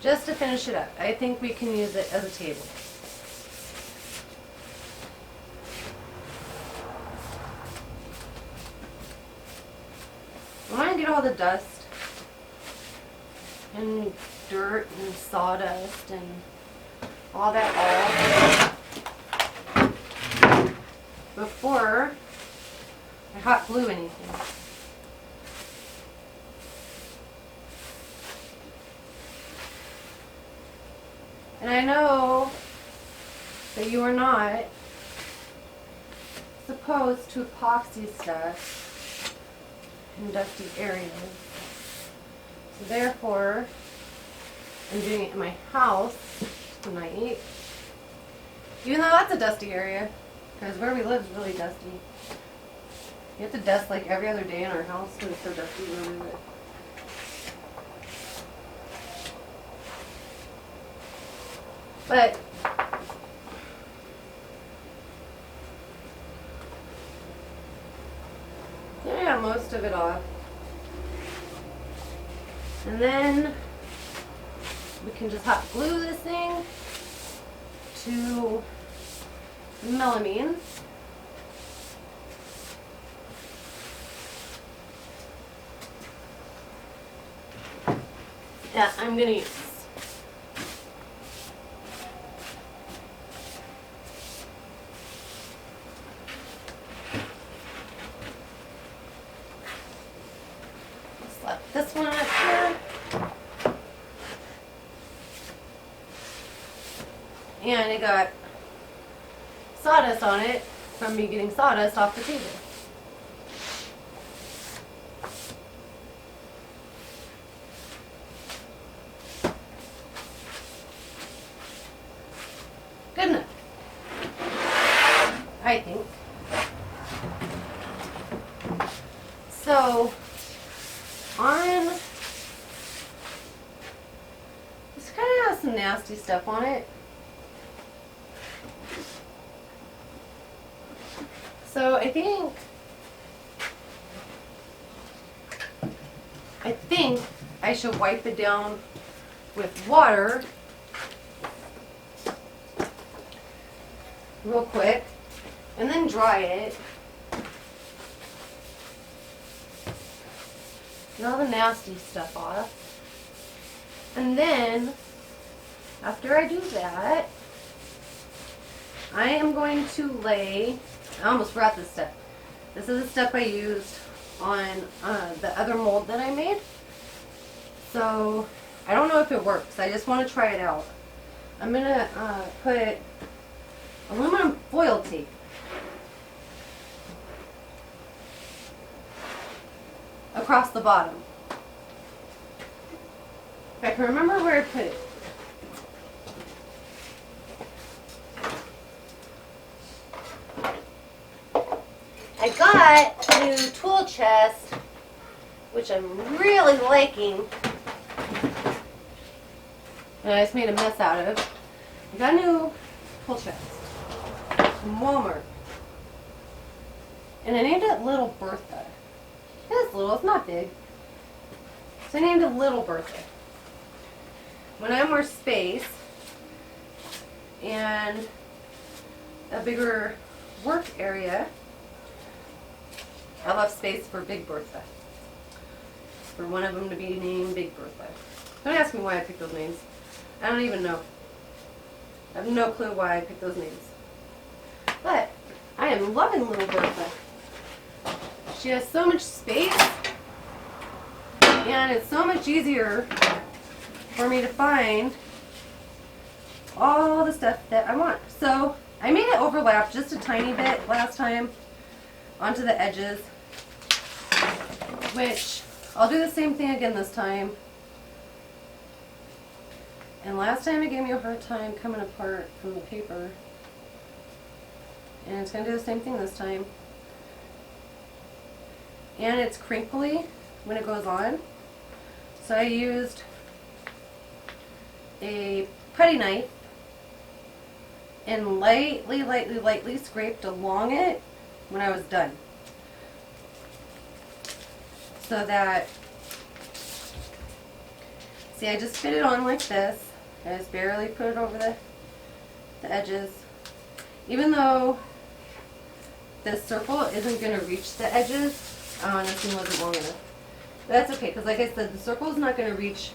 Just to finish it up. I think we can use it as a table. I want to get all the dust and dirt and sawdust and all that off before I hot glue anything. And I know that you are not supposed to epoxy stuff in dusty areas. So therefore, I'm doing it in my house tonight. Even though that's a dusty area, because where we live is really dusty. You have to dust like every other day in our house because it's so dusty where we live. But I got most of it off. And then we can just hot glue this thing to melamine. That I'm going to use. Slap this one up here. And it got sawdust on it from me getting sawdust off the table. Good enough, I think. So, on this kind of has some nasty stuff on it. So I think I should wipe it down with water real quick and then dry it. Get all the nasty stuff off. And then after I do that, I am going to lay, I almost forgot this step. This is the step I used on the other mold that I made. So I don't know if it works. I just want to try it out. I'm going to put aluminum foil tape across the bottom. If I can remember where I put it. got a new tool chest, which I'm really liking. And I just made a mess out of. I got a new tool chest from Walmart. And I named it Little Bertha. It's little, it's not big. So I named it Little Bertha. When I have more space and a bigger work area, I'll have space for Big Bertha. For one of them to be named Big Bertha. Don't ask me why I picked those names. I don't even know. I have no clue why I picked those names. But I am loving Little Bertha. She has so much space, and it's so much easier for me to find all the stuff that I want. So I made it overlap just a tiny bit last time onto the edges, which I'll do the same thing again this time. And last time it gave me a hard time coming apart from the paper. And it's going to do the same thing this time. And it's crinkly when it goes on. So I used a putty knife and lightly scraped along it when I was done. So that, see, I just fit it on like this. I just barely put it over the edges. Even though this circle isn't going to reach the edges, this one wasn't long enough. But that's okay, because like I said, the circle is not going to reach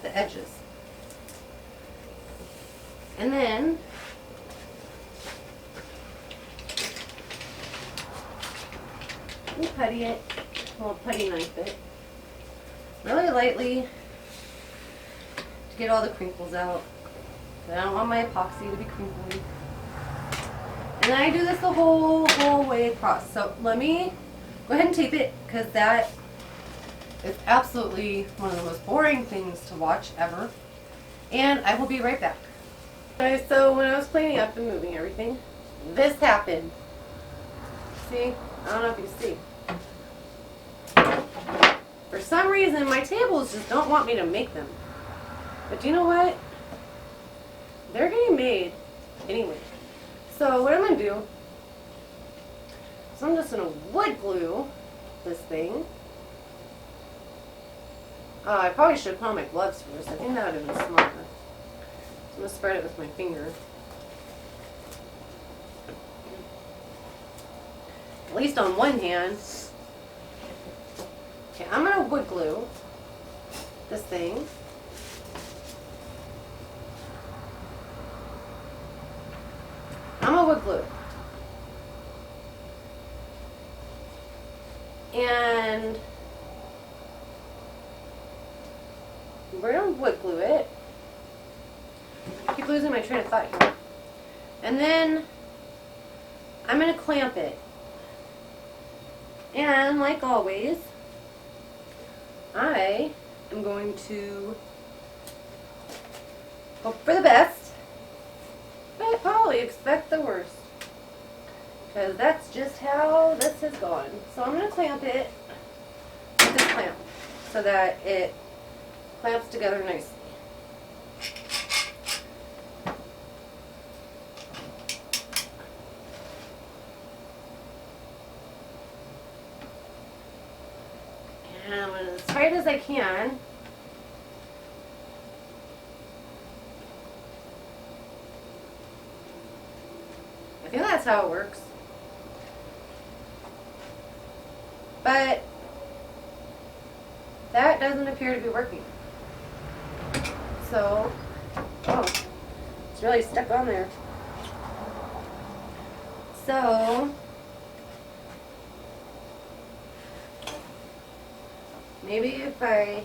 the edges. And then we'll putty it. We'll putty knife it really lightly to get all the crinkles out. I don't want my epoxy to be crinkly. And then I do this the whole way across. So let me go ahead and tape it, because that is absolutely one of the most boring things to watch ever. And I will be right back. Okay, so when I was cleaning up and moving everything, this happened. See? I don't know if you see. For some reason, my tables just don't want me to make them. But do you know what? They're getting made anyway. So what I'm going to do is I'm just going to wood glue this thing. I probably should have put on my gloves first. I think that would have been smarter. So I'm going to spread it with my finger. At least on one hand. Okay, I'm going to wood glue this thing. I'm going to wood glue it. And we're going to wood glue it. I keep losing my train of thought here. And then I'm going to clamp it. And like always, I am going to hope for the best, but probably expect the worst, because that's just how this has gone. So I'm going to clamp it with this clamp so that it clamps together nicely. And I'm going to, as tight as I can, I think that's how it works. But that doesn't appear to be working. So, oh, it's really stuck on there. So, maybe if I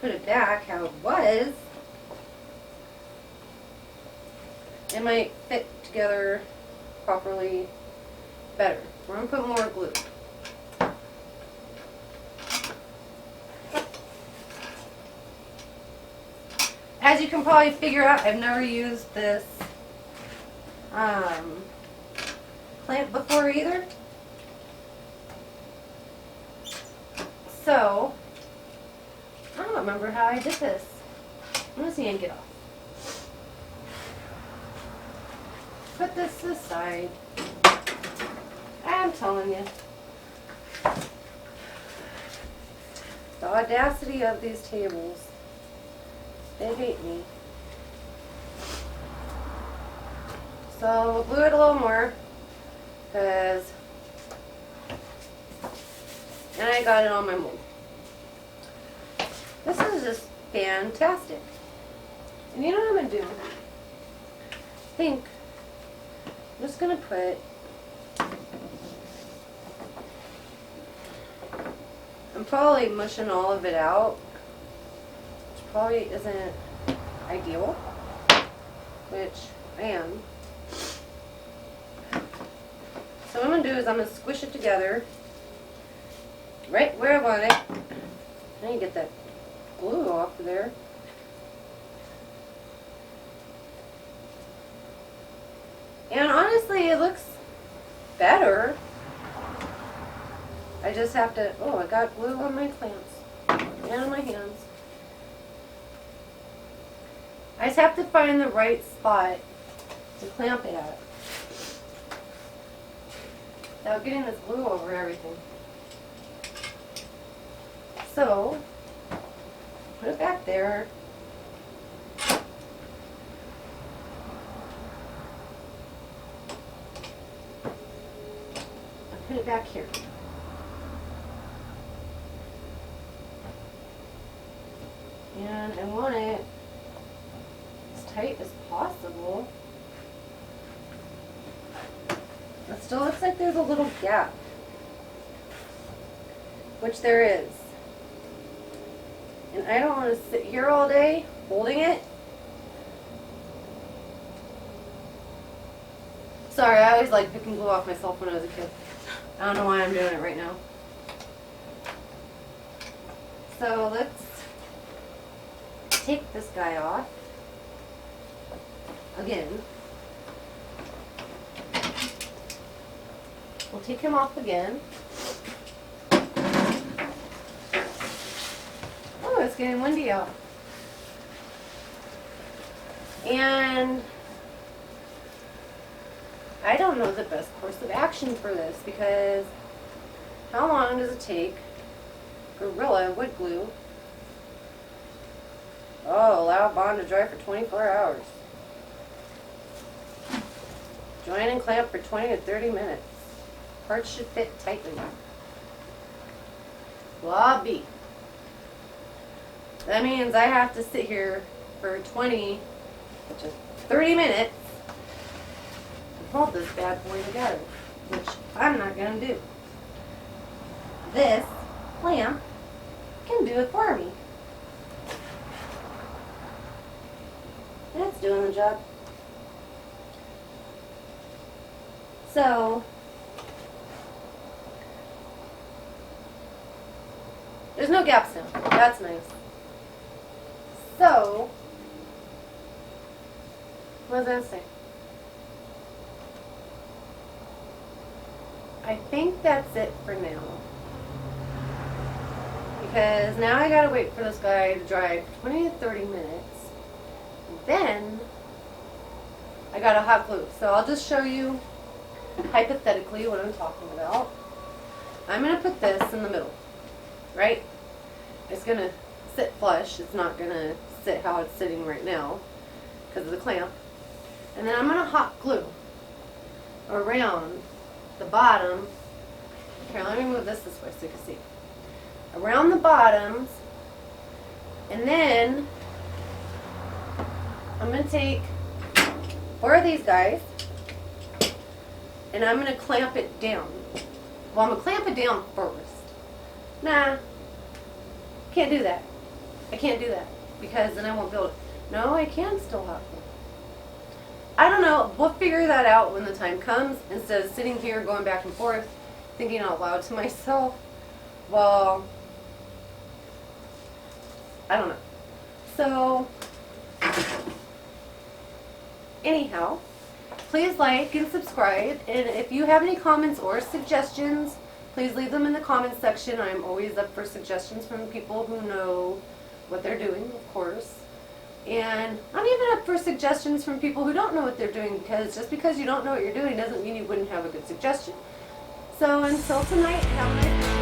put it back how it was, it might fit together properly better. We're going to put more glue. As you can probably figure out, I've never used this clamp before either. So, I don't remember how I did this. I'm going to yank it off. Put this aside. I'm telling you. The audacity of these tables. They hate me. So we'll glue it a little more because, and I got it on my mold. This is just fantastic. And you know what I'm going to do? I think I'm just going to put, I'm probably mushing all of it out, which probably isn't ideal, which I am. So what I'm going to do is I'm going to squish it together right where I want it. I need to get that glue off of there. And honestly, it looks better. I just have to, oh, I got glue on my clamps and on my hands. I just have to find the right spot to clamp it at without getting this glue over everything. So, put it back there. Put it back here. And I want it as tight as possible. It still looks like there's a little gap, which there is. And I don't want to sit here all day holding it. Sorry, I always liked picking glue off myself when I was a kid. I don't know why I'm doing it right now. So let's take this guy off. Again. We'll take him off again. Oh, it's getting windy out. And I don't know the best course of action for this because how long does it take Gorilla wood glue? Oh, allow bond to dry for 24 hours. Join and clamp for 20 to 30 minutes. Parts should fit tightly. Blah B. That means I have to sit here for 20, which is 30 minutes and hold this bad boy together, which I'm not going to do. This clamp can do it for me. And it's doing the job. So, there's no gaps now. That's nice. So, what was I going to say? I think that's it for now. Because now I gotta wait for this guy to dry for 20 to 30 minutes. Then, I got a hot glue. So I'll just show you hypothetically what I'm talking about. I'm going to put this in the middle, right? It's going to sit flush. It's not going to sit how it's sitting right now because of the clamp. And then I'm going to hot glue around the bottom. Here, let me move this way so you can see. Around the bottoms, and then I'm going to take 4 of these guys and I'm going to clamp it down. Well, I'm going to clamp it down first. Nah, can't do that. I can't do that because then I won't be able to. No, I can still hot glue. I don't know. We'll figure that out when the time comes instead of sitting here going back and forth thinking out loud to myself. Well, I don't know. So, anyhow, please like and subscribe. And if you have any comments or suggestions, please leave them in the comments section. I'm always up for suggestions from people who know what they're doing, of course. And I'm even up for suggestions from people who don't know what they're doing, because just because you don't know what you're doing doesn't mean you wouldn't have a good suggestion. So until tonight, have a nice